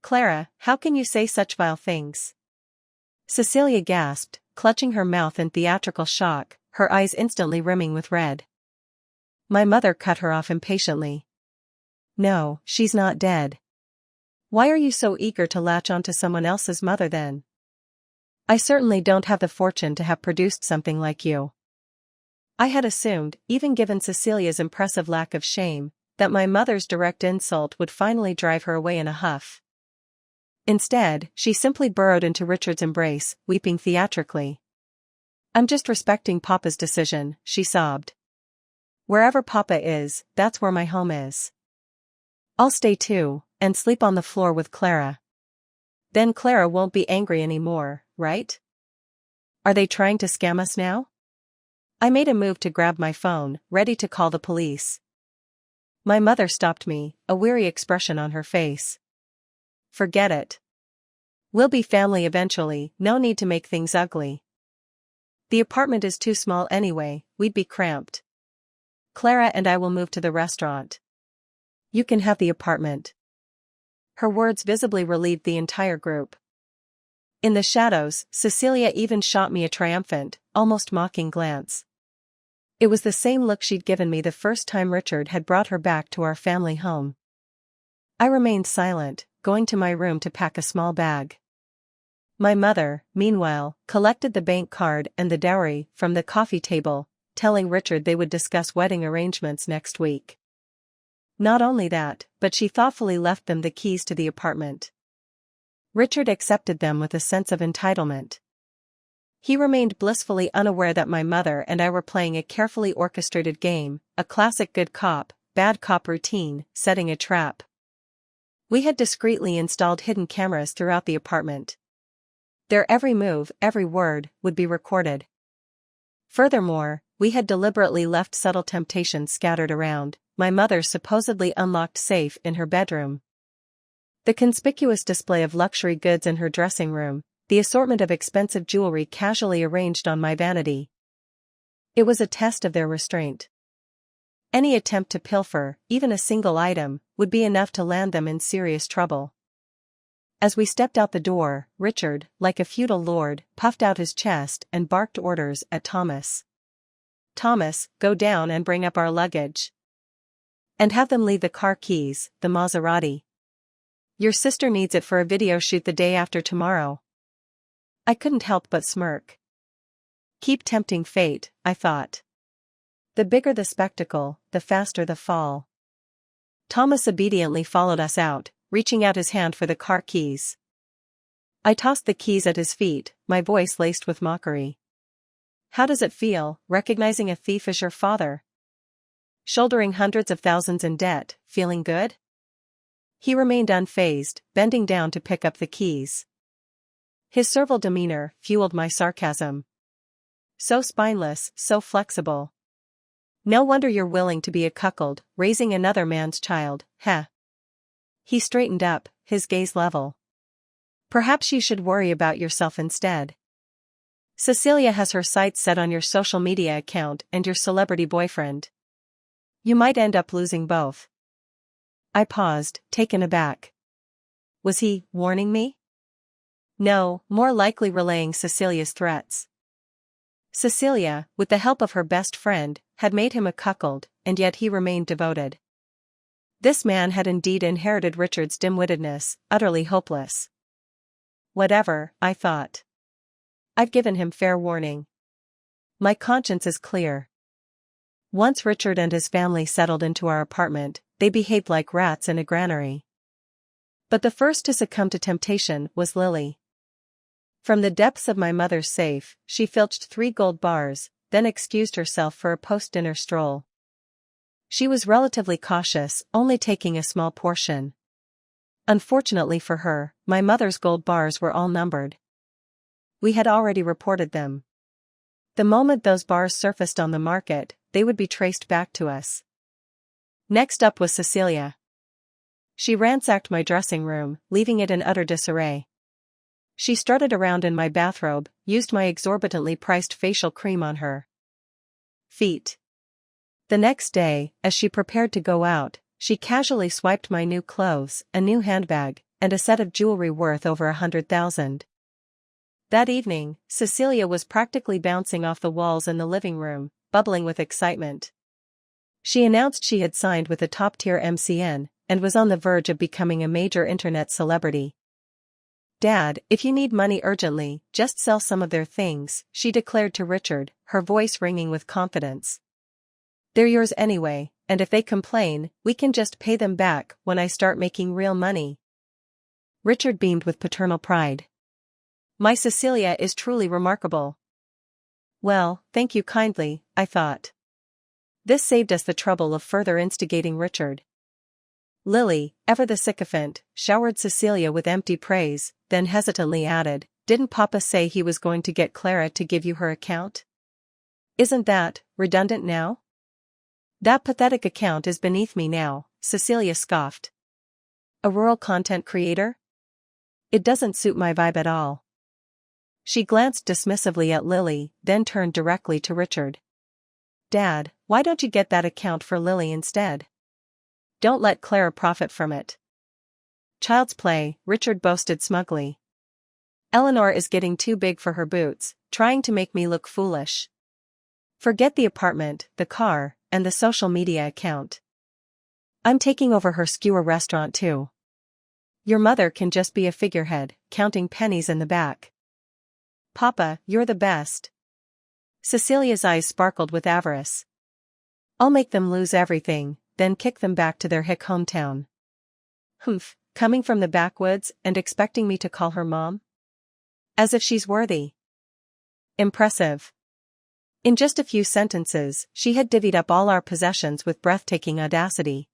S1: "Clara, how can you say such vile things?" Cecilia gasped, clutching her mouth in theatrical shock, her eyes instantly rimming with red. My mother cut her off impatiently. "No, she's not dead. Why are you so eager to latch onto someone else's mother then? I certainly don't have the fortune to have produced something like you." I had assumed, even given Cecilia's impressive lack of shame, that my mother's direct insult would finally drive her away in a huff. Instead, she simply burrowed into Richard's embrace, weeping theatrically. "I'm just respecting Papa's decision," she sobbed. "Wherever Papa is, that's where my home is. I'll stay too, and sleep on the floor with Clara. Then Clara won't be angry anymore, right? Are they trying to scam us now?" I made a move to grab my phone, ready to call the police. My mother stopped me, a weary expression on her face. "Forget it. We'll be family eventually, no need to make things ugly. The apartment is too small anyway, we'd be cramped. Clara and I will move to the restaurant. You can have the apartment." Her words visibly relieved the entire group. In the shadows, Cecilia even shot me a triumphant, almost mocking glance. It was the same look she'd given me the first time Richard had brought her back to our family home. I remained silent, going to my room to pack a small bag. My mother, meanwhile, collected the bank card and the dowry from the coffee table, telling Richard they would discuss wedding arrangements next week. Not only that, but she thoughtfully left them the keys to the apartment. Richard accepted them with a sense of entitlement. He remained blissfully unaware that my mother and I were playing a carefully orchestrated game, a classic good cop, bad cop routine, setting a trap. We had discreetly installed hidden cameras throughout the apartment. Their every move, every word, would be recorded. Furthermore, we had deliberately left subtle temptations scattered around, my mother's supposedly unlocked safe in her bedroom, the conspicuous display of luxury goods in her dressing room, the assortment of expensive jewelry casually arranged on my vanity. It was a test of their restraint. Any attempt to pilfer, even a single item, would be enough to land them in serious trouble. As we stepped out the door, Richard, like a feudal lord, puffed out his chest and barked orders at Thomas. "Thomas, go down and bring up our luggage. And have them leave the car keys, the Maserati. Your sister needs it for a video shoot the day after tomorrow." I couldn't help but smirk. Keep tempting fate, I thought. The bigger the spectacle, the faster the fall. Thomas obediently followed us out, reaching out his hand for the car keys. I tossed the keys at his feet, my voice laced with mockery. "How does it feel, recognizing a thief as your father?" Shouldering hundreds of thousands in debt, feeling good? He remained unfazed, bending down to pick up the keys. His servile demeanor fueled my sarcasm. So spineless, so flexible. No wonder you're willing to be a cuckold, raising another man's child, heh. He straightened up, his gaze level. Perhaps you should worry about yourself instead. Cecilia has her sights set on your social media account and your celebrity boyfriend. You might end up losing both. I paused, taken aback. Was he warning me? No, more likely relaying Cecilia's threats. Cecilia, with the help of her best friend, had made him a cuckold, and yet he remained devoted. This man had indeed inherited Richard's dim-wittedness, utterly hopeless. Whatever, I thought. I've given him fair warning. My conscience is clear. Once Richard and his family settled into our apartment, they behaved like rats in a granary. But the first to succumb to temptation was Lily. From the depths of my mother's safe, she filched 3 gold bars, then excused herself for a post-dinner stroll. She was relatively cautious, only taking a small portion. Unfortunately for her, my mother's gold bars were all numbered. We had already reported them. The moment those bars surfaced on the market, they would be traced back to us. Next up was Cecilia. She ransacked my dressing room, leaving it in utter disarray. She strutted around in my bathrobe, used my exorbitantly priced facial cream on her feet. The next day, as she prepared to go out, she casually swiped my new clothes, a new handbag, and a set of jewelry worth over 100,000. That evening, Cecilia was practically bouncing off the walls in the living room, bubbling with excitement. She announced she had signed with a top-tier MCN, and was on the verge of becoming a major internet celebrity. "Dad, if you need money urgently, just sell some of their things," she declared to Richard, her voice ringing with confidence. "They're yours anyway, and if they complain, we can just pay them back when I start making real money." Richard beamed with paternal pride. "My Cecilia is truly remarkable." Well, thank you kindly, I thought. This saved us the trouble of further instigating Richard. Lily, ever the sycophant, showered Cecilia with empty praise, then hesitantly added, "Didn't Papa say he was going to get Clara to give you her account? Isn't that redundant now?" "That pathetic account is beneath me now," Cecilia scoffed. "A rural content creator? It doesn't suit my vibe at all." She glanced dismissively at Lily, then turned directly to Richard. "Dad, why don't you get that account for Lily instead? Don't let Clara profit from it." "Child's play," Richard boasted smugly. "Eleanor is getting too big for her boots, trying to make me look foolish. Forget the apartment, the car, and the social media account. I'm taking over her skewer restaurant too. Your mother can just be a figurehead, counting pennies in the back." "Papa, you're the best." Cecilia's eyes sparkled with avarice. "I'll make them lose everything, then kick them back to their hick hometown." "Humph, coming from the backwoods and expecting me to call her mom? As if she's worthy." Impressive. In just a few sentences, she had divvied up all our possessions with breathtaking audacity.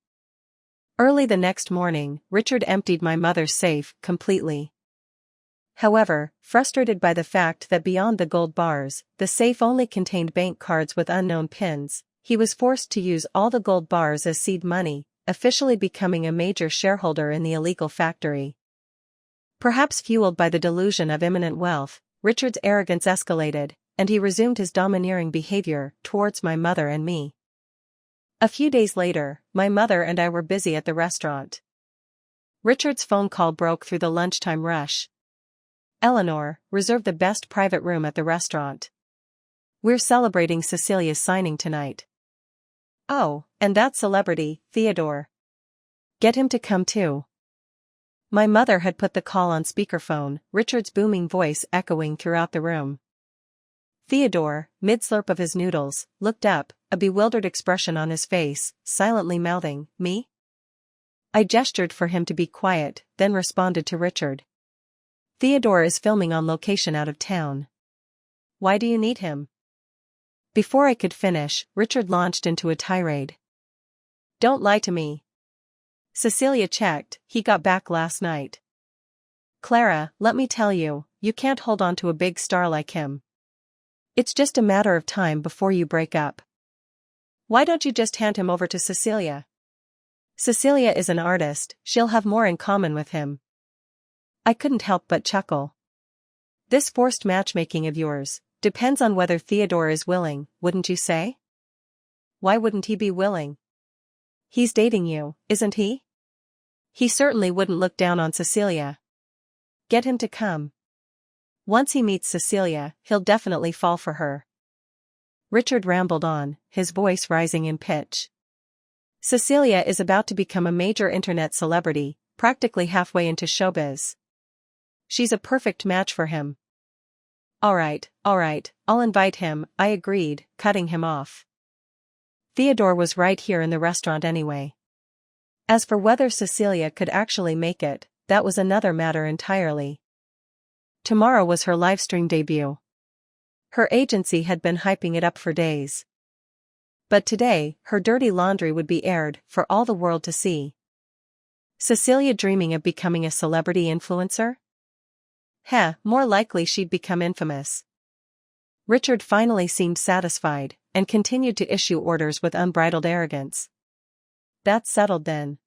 S1: Early the next morning, Richard emptied my mother's safe completely. However, frustrated by the fact that beyond the gold bars, the safe only contained bank cards with unknown pins, he was forced to use all the gold bars as seed money, officially becoming a major shareholder in the illegal factory. Perhaps fueled by the delusion of imminent wealth, Richard's arrogance escalated, and he resumed his domineering behavior towards my mother and me. A few days later, my mother and I were busy at the restaurant. Richard's phone call broke through the lunchtime rush. "Eleanor, reserve the best private room at the restaurant. We're celebrating Cecilia's signing tonight." "Oh, and that celebrity, Theodore. Get him to come too." My mother had put the call on speakerphone, Richard's booming voice echoing throughout the room. Theodore, mid-slurp of his noodles, looked up, a bewildered expression on his face, silently mouthing, "Me?" I gestured for him to be quiet, then responded to Richard. "Theodore is filming on location out of town. Why do you need him?" Before I could finish, Richard launched into a tirade. Don't lie to me. Cecilia checked, he got back last night. Clara, let me tell you, you can't hold on to a big star like him. It's just a matter of time before you break up. Why don't you just hand him over to Cecilia? Cecilia is an artist, she'll have more in common with him. I couldn't help but chuckle. This forced matchmaking of yours depends on whether Theodore is willing, wouldn't you say? Why wouldn't he be willing? He's dating you, isn't he? He certainly wouldn't look down on Cecilia. Get him to come. Once he meets Cecilia, he'll definitely fall for her. Richard rambled on, his voice rising in pitch. Cecilia is about to become a major internet celebrity, practically halfway into showbiz. She's a perfect match for him. All right, I'll invite him, I agreed, cutting him off. Theodore was right here in the restaurant anyway. As for whether Cecilia could actually make it, that was another matter entirely. Tomorrow was her livestream debut. Her agency had been hyping it up for days. But today, her dirty laundry would be aired for all the world to see. Cecilia dreaming of becoming a celebrity influencer? More likely she'd become infamous. Richard finally seemed satisfied, and continued to issue orders with unbridled arrogance. That's settled then.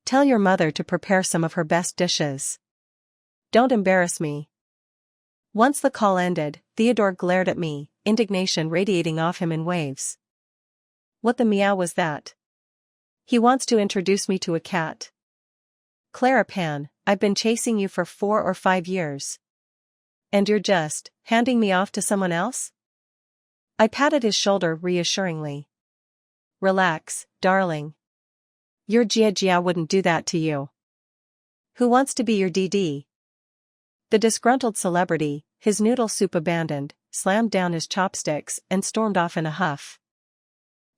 S1: Tell your mother to prepare some of her best dishes. Don't embarrass me. Once the call ended, Theodore glared at me, indignation radiating off him in waves. What the meow was that? He wants to introduce me to a cat. Clara Pan, I've been chasing you for 4 or 5 years. And you're just handing me off to someone else? I patted his shoulder reassuringly. Relax, darling. Your Jia wouldn't do that to you. Who wants to be your DD? The disgruntled celebrity, his noodle soup abandoned, slammed down his chopsticks and stormed off in a huff.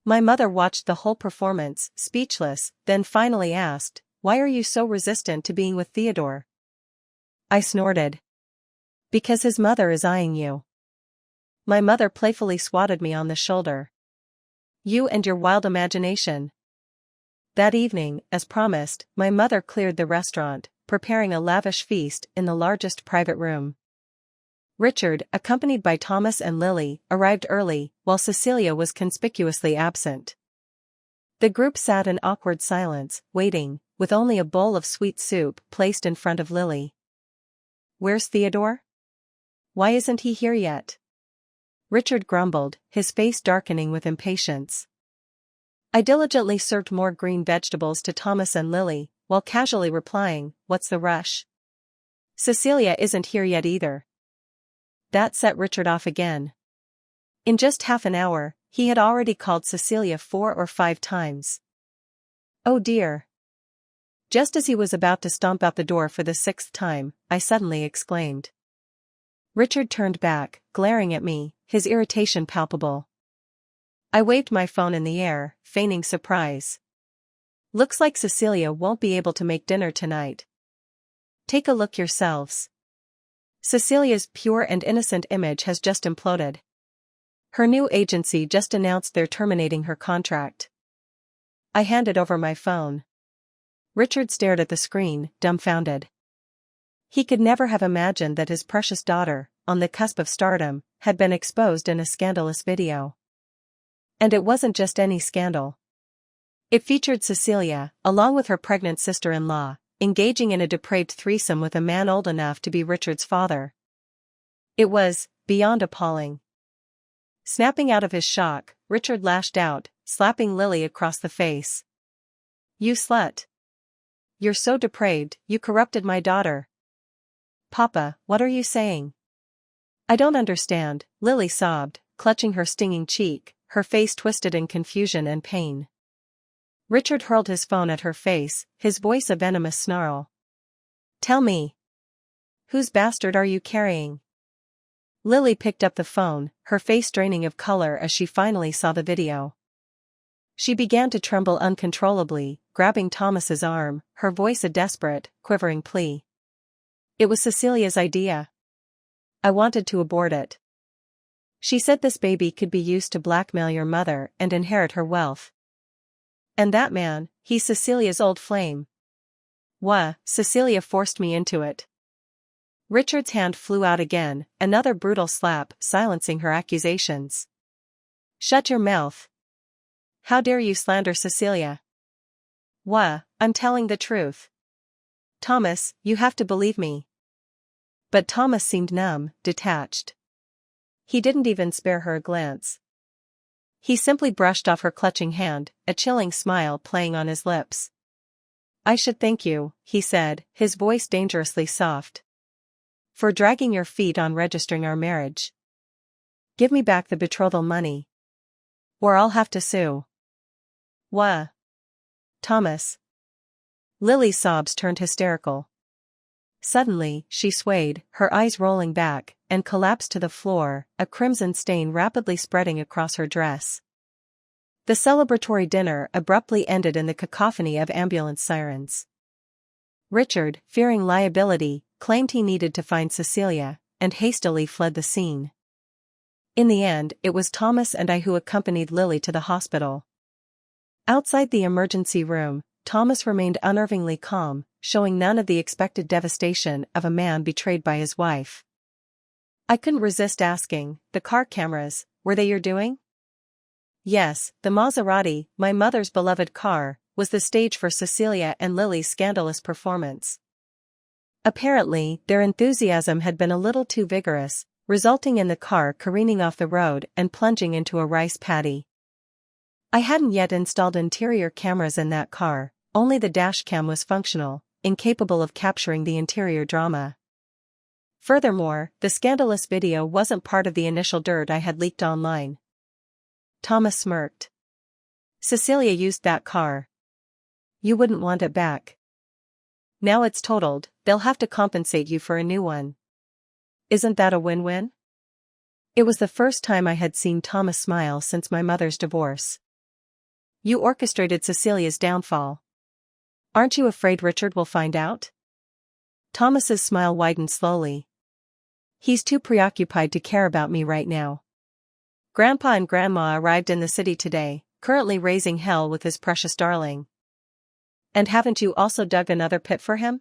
S1: My mother watched the whole performance, speechless, then finally asked, "Why are you so resistant to being with Theodore?" I snorted. Because his mother is eyeing you. My mother playfully swatted me on the shoulder. You and your wild imagination. That evening, as promised, my mother cleared the restaurant, preparing a lavish feast in the largest private room. Richard, accompanied by Thomas and Lily, arrived early, while Cecilia was conspicuously absent. The group sat in awkward silence, waiting, with only a bowl of sweet soup placed in front of Lily. Where's Theodore? Why isn't he here yet? Richard grumbled, his face darkening with impatience. I diligently served more green vegetables to Thomas and Lily, while casually replying, "What's the rush?" Cecilia isn't here yet either. That set Richard off again. In just half an hour, he had already called Cecilia 4 or 5 times. Oh dear. Just as he was about to stomp out the door for the 6th time, I suddenly exclaimed. Richard turned back, glaring at me, his irritation palpable. I waved my phone in the air, feigning surprise. Looks like Cecilia won't be able to make dinner tonight. Take a look yourselves. Cecilia's pure and innocent image has just imploded. Her new agency just announced they're terminating her contract. I handed over my phone. Richard stared at the screen, dumbfounded. He could never have imagined that his precious daughter, on the cusp of stardom, had been exposed in a scandalous video. And it wasn't just any scandal. It featured Cecilia, along with her pregnant sister-in-law, engaging in a depraved threesome with a man old enough to be Richard's father. It was beyond appalling. Snapping out of his shock, Richard lashed out, slapping Lily across the face. You slut. You're so depraved, you corrupted my daughter. Papa, what are you saying? I don't understand, Lily sobbed, clutching her stinging cheek, her face twisted in confusion and pain. Richard hurled his phone at her face, his voice a venomous snarl. Tell me. Whose bastard are you carrying? Lily picked up the phone, her face draining of color as she finally saw the video. She began to tremble uncontrollably, grabbing Thomas's arm, her voice a desperate, quivering plea. It was Cecilia's idea. I wanted to abort it. She said this baby could be used to blackmail your mother and inherit her wealth. And that man, he's Cecilia's old flame. Cecilia forced me into it. Richard's hand flew out again, another brutal slap, silencing her accusations. Shut your mouth. How dare you slander Cecilia? I'm telling the truth. Thomas, you have to believe me. But Thomas seemed numb, detached. He didn't even spare her a glance. He simply brushed off her clutching hand, a chilling smile playing on his lips. I should thank you, he said, his voice dangerously soft. For dragging your feet on registering our marriage. Give me back the betrothal money. Or I'll have to sue. Thomas. Lily's sobs turned hysterical. Suddenly, she swayed, her eyes rolling back, and collapsed to the floor, a crimson stain rapidly spreading across her dress. The celebratory dinner abruptly ended in the cacophony of ambulance sirens. Richard, fearing liability, claimed he needed to find Cecilia, and hastily fled the scene. In the end, it was Thomas and I who accompanied Lily to the hospital. Outside the emergency room, Thomas remained unnervingly calm, showing none of the expected devastation of a man betrayed by his wife. I couldn't resist asking, the car cameras, were they your doing? Yes, the Maserati, my mother's beloved car, was the stage for Cecilia and Lily's scandalous performance. Apparently, their enthusiasm had been a little too vigorous, resulting in the car careening off the road and plunging into a rice paddy. I hadn't yet installed interior cameras in that car, only the dashcam was functional, incapable of capturing the interior drama. Furthermore, the scandalous video wasn't part of the initial dirt I had leaked online. Thomas smirked. Cecilia used that car. You wouldn't want it back. Now it's totaled, they'll have to compensate you for a new one. Isn't that a win-win? It was the first time I had seen Thomas smile since my mother's divorce. You orchestrated Cecilia's downfall. Aren't you afraid Richard will find out? Thomas's smile widened slowly. He's too preoccupied to care about me right now. Grandpa and Grandma arrived in the city today, currently raising hell with his precious darling. And haven't you also dug another pit for him?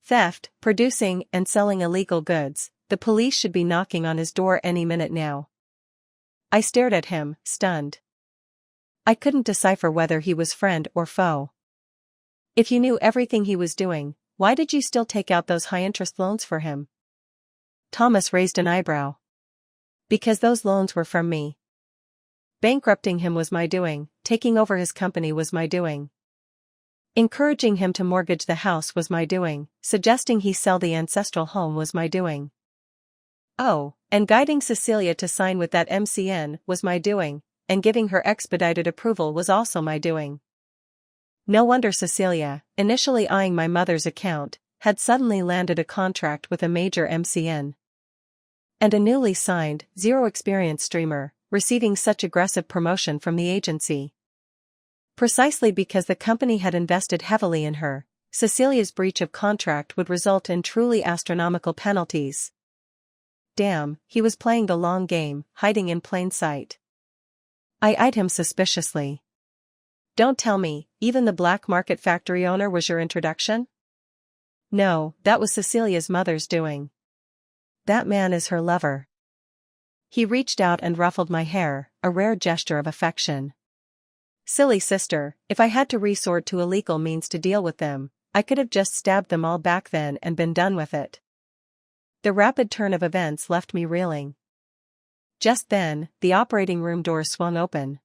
S1: Theft, producing, and selling illegal goods, the police should be knocking on his door any minute now. I stared at him, stunned. I couldn't decipher whether he was friend or foe. If you knew everything he was doing, why did you still take out those high-interest loans for him? Thomas raised an eyebrow. Because those loans were from me. Bankrupting him was my doing, taking over his company was my doing. Encouraging him to mortgage the house was my doing, suggesting he sell the ancestral home was my doing. Oh, and guiding Cecilia to sign with that MCN was my doing, and giving her expedited approval was also my doing. No wonder Cecilia, initially eyeing my mother's account, had suddenly landed a contract with a major MCN. And a newly signed, zero-experience streamer, receiving such aggressive promotion from the agency. Precisely because the company had invested heavily in her, Cecilia's breach of contract would result in truly astronomical penalties. Damn, he was playing the long game, hiding in plain sight. I eyed him suspiciously. Don't tell me, even the black market factory owner was your introduction? No, that was Cecilia's mother's doing. That man is her lover. He reached out and ruffled my hair, a rare gesture of affection. Silly sister, if I had to resort to illegal means to deal with them, I could have just stabbed them all back then and been done with it. The rapid turn of events left me reeling. Just then, the operating room doors swung open.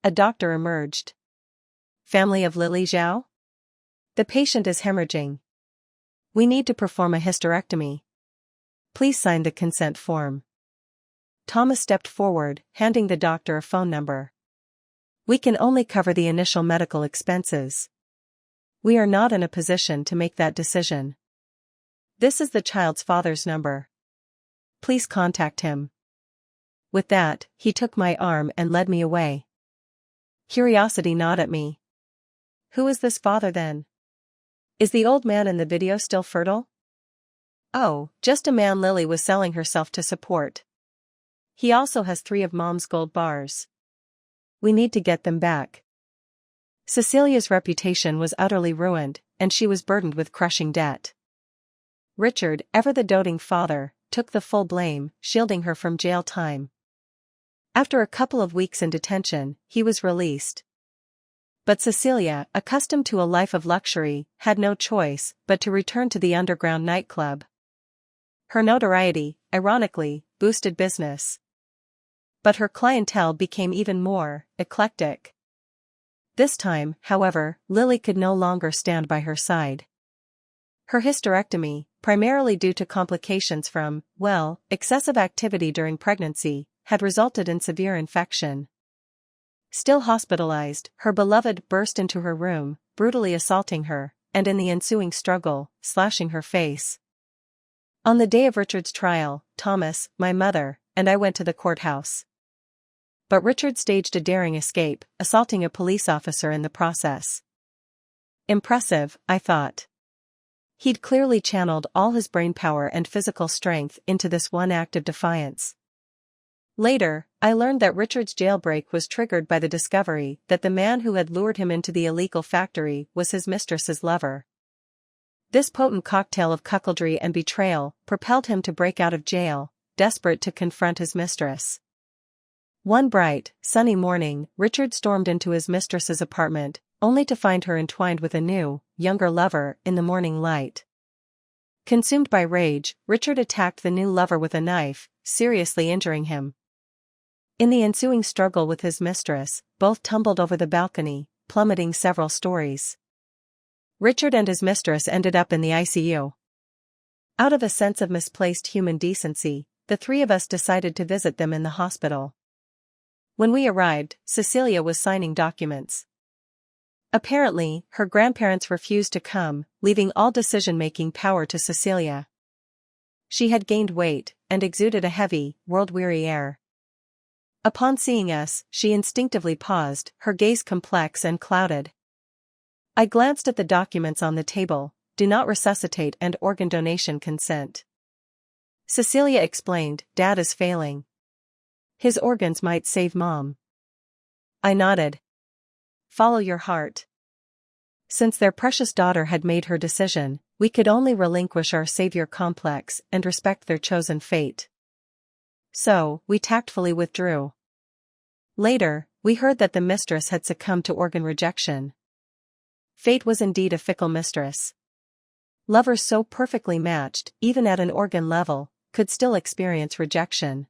S1: A doctor emerged. Family of Lily Zhao? The patient is hemorrhaging. We need to perform a hysterectomy. Please sign the consent form. Thomas stepped forward, handing the doctor a phone number. We can only cover the initial medical expenses. We are not in a position to make that decision. This is the child's father's number. Please contact him. With that, he took my arm and led me away. Curiosity gnawed at me. Who is this father then? Is the old man in the video still fertile? Oh, just a man Lily was selling herself to support. He also has 3 of Mom's gold bars. We need to get them back. Cecilia's reputation was utterly ruined, and she was burdened with crushing debt. Richard, ever the doting father, took the full blame, shielding her from jail time. After a couple of weeks in detention, he was released. But Cecilia, accustomed to a life of luxury, had no choice but to return to the underground nightclub. Her notoriety, ironically, boosted business. But her clientele became even more eclectic. This time, however, Lily could no longer stand by her side. Her hysterectomy, primarily due to complications from, excessive activity during pregnancy, had resulted in severe infection. Still hospitalized, her beloved burst into her room, brutally assaulting her, and in the ensuing struggle, slashing her face. On the day of Richard's trial, Thomas, my mother, and I went to the courthouse. But Richard staged a daring escape, assaulting a police officer in the process. Impressive, I thought. He'd clearly channeled all his brainpower and physical strength into this one act of defiance. Later, I learned that Richard's jailbreak was triggered by the discovery that the man who had lured him into the illegal factory was his mistress's lover. This potent cocktail of cuckoldry and betrayal propelled him to break out of jail, desperate to confront his mistress. One bright, sunny morning, Richard stormed into his mistress's apartment, only to find her entwined with a new, younger lover in the morning light. Consumed by rage, Richard attacked the new lover with a knife, seriously injuring him. In the ensuing struggle with his mistress, both tumbled over the balcony, plummeting several stories. Richard and his mistress ended up in the ICU. Out of a sense of misplaced human decency, the three of us decided to visit them in the hospital. When we arrived, Cecilia was signing documents. Apparently, her grandparents refused to come, leaving all decision-making power to Cecilia. She had gained weight, and exuded a heavy, world-weary air. Upon seeing us, she instinctively paused, her gaze complex and clouded. I glanced at the documents on the table: do not resuscitate and organ donation consent. Cecilia explained, Dad is failing. His organs might save Mom. I nodded. Follow your heart. Since their precious daughter had made her decision, we could only relinquish our savior complex and respect their chosen fate. So, we tactfully withdrew. Later, we heard that the mistress had succumbed to organ rejection. Fate was indeed a fickle mistress. Lovers so perfectly matched, even at an organ level, could still experience rejection.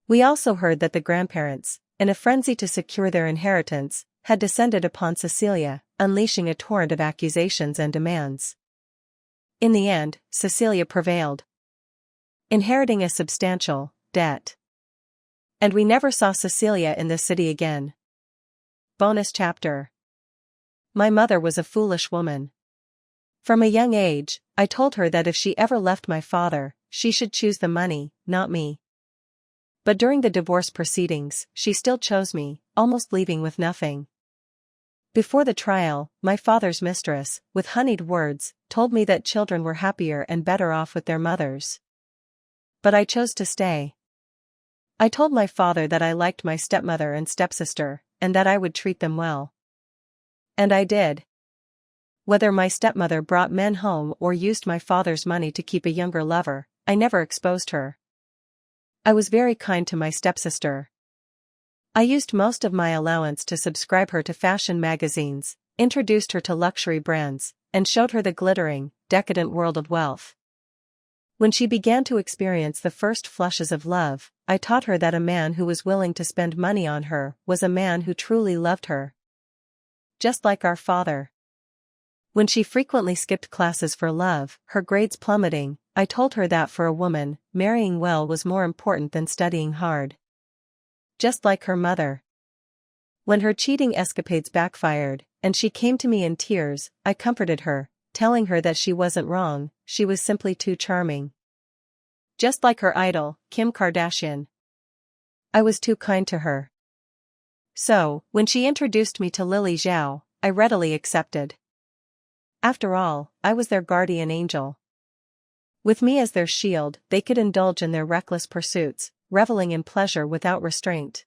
S1: We also heard that the grandparents, in a frenzy to secure their inheritance, had descended upon Cecilia, unleashing a torrent of accusations and demands. In the end, Cecilia prevailed, inheriting a substantial debt. And we never saw Cecilia in the city again. Bonus chapter. My mother was a foolish woman. From a young age, I told her that if she ever left my father, she should choose the money, not me. But during the divorce proceedings, she still chose me, almost leaving with nothing. Before the trial, my father's mistress, with honeyed words, told me that children were happier and better off with their mothers. But I chose to stay. I told my father that I liked my stepmother and stepsister, and that I would treat them well. And I did. Whether my stepmother brought men home or used my father's money to keep a younger lover, I never exposed her. I was very kind to my stepsister. I used most of my allowance to subscribe her to fashion magazines, introduced her to luxury brands, and showed her the glittering, decadent world of wealth. When she began to experience the first flushes of love, I taught her that a man who was willing to spend money on her was a man who truly loved her. Just like our father. When she frequently skipped classes for love, her grades plummeting, I told her that for a woman, marrying well was more important than studying hard. Just like her mother. When her cheating escapades backfired, and she came to me in tears, I comforted her, telling her that she wasn't wrong, she was simply too charming. Just like her idol, Kim Kardashian. I was too kind to her. So, when she introduced me to Lily Zhao, I readily accepted. After all, I was their guardian angel. With me as their shield, they could indulge in their reckless pursuits, reveling in pleasure without restraint.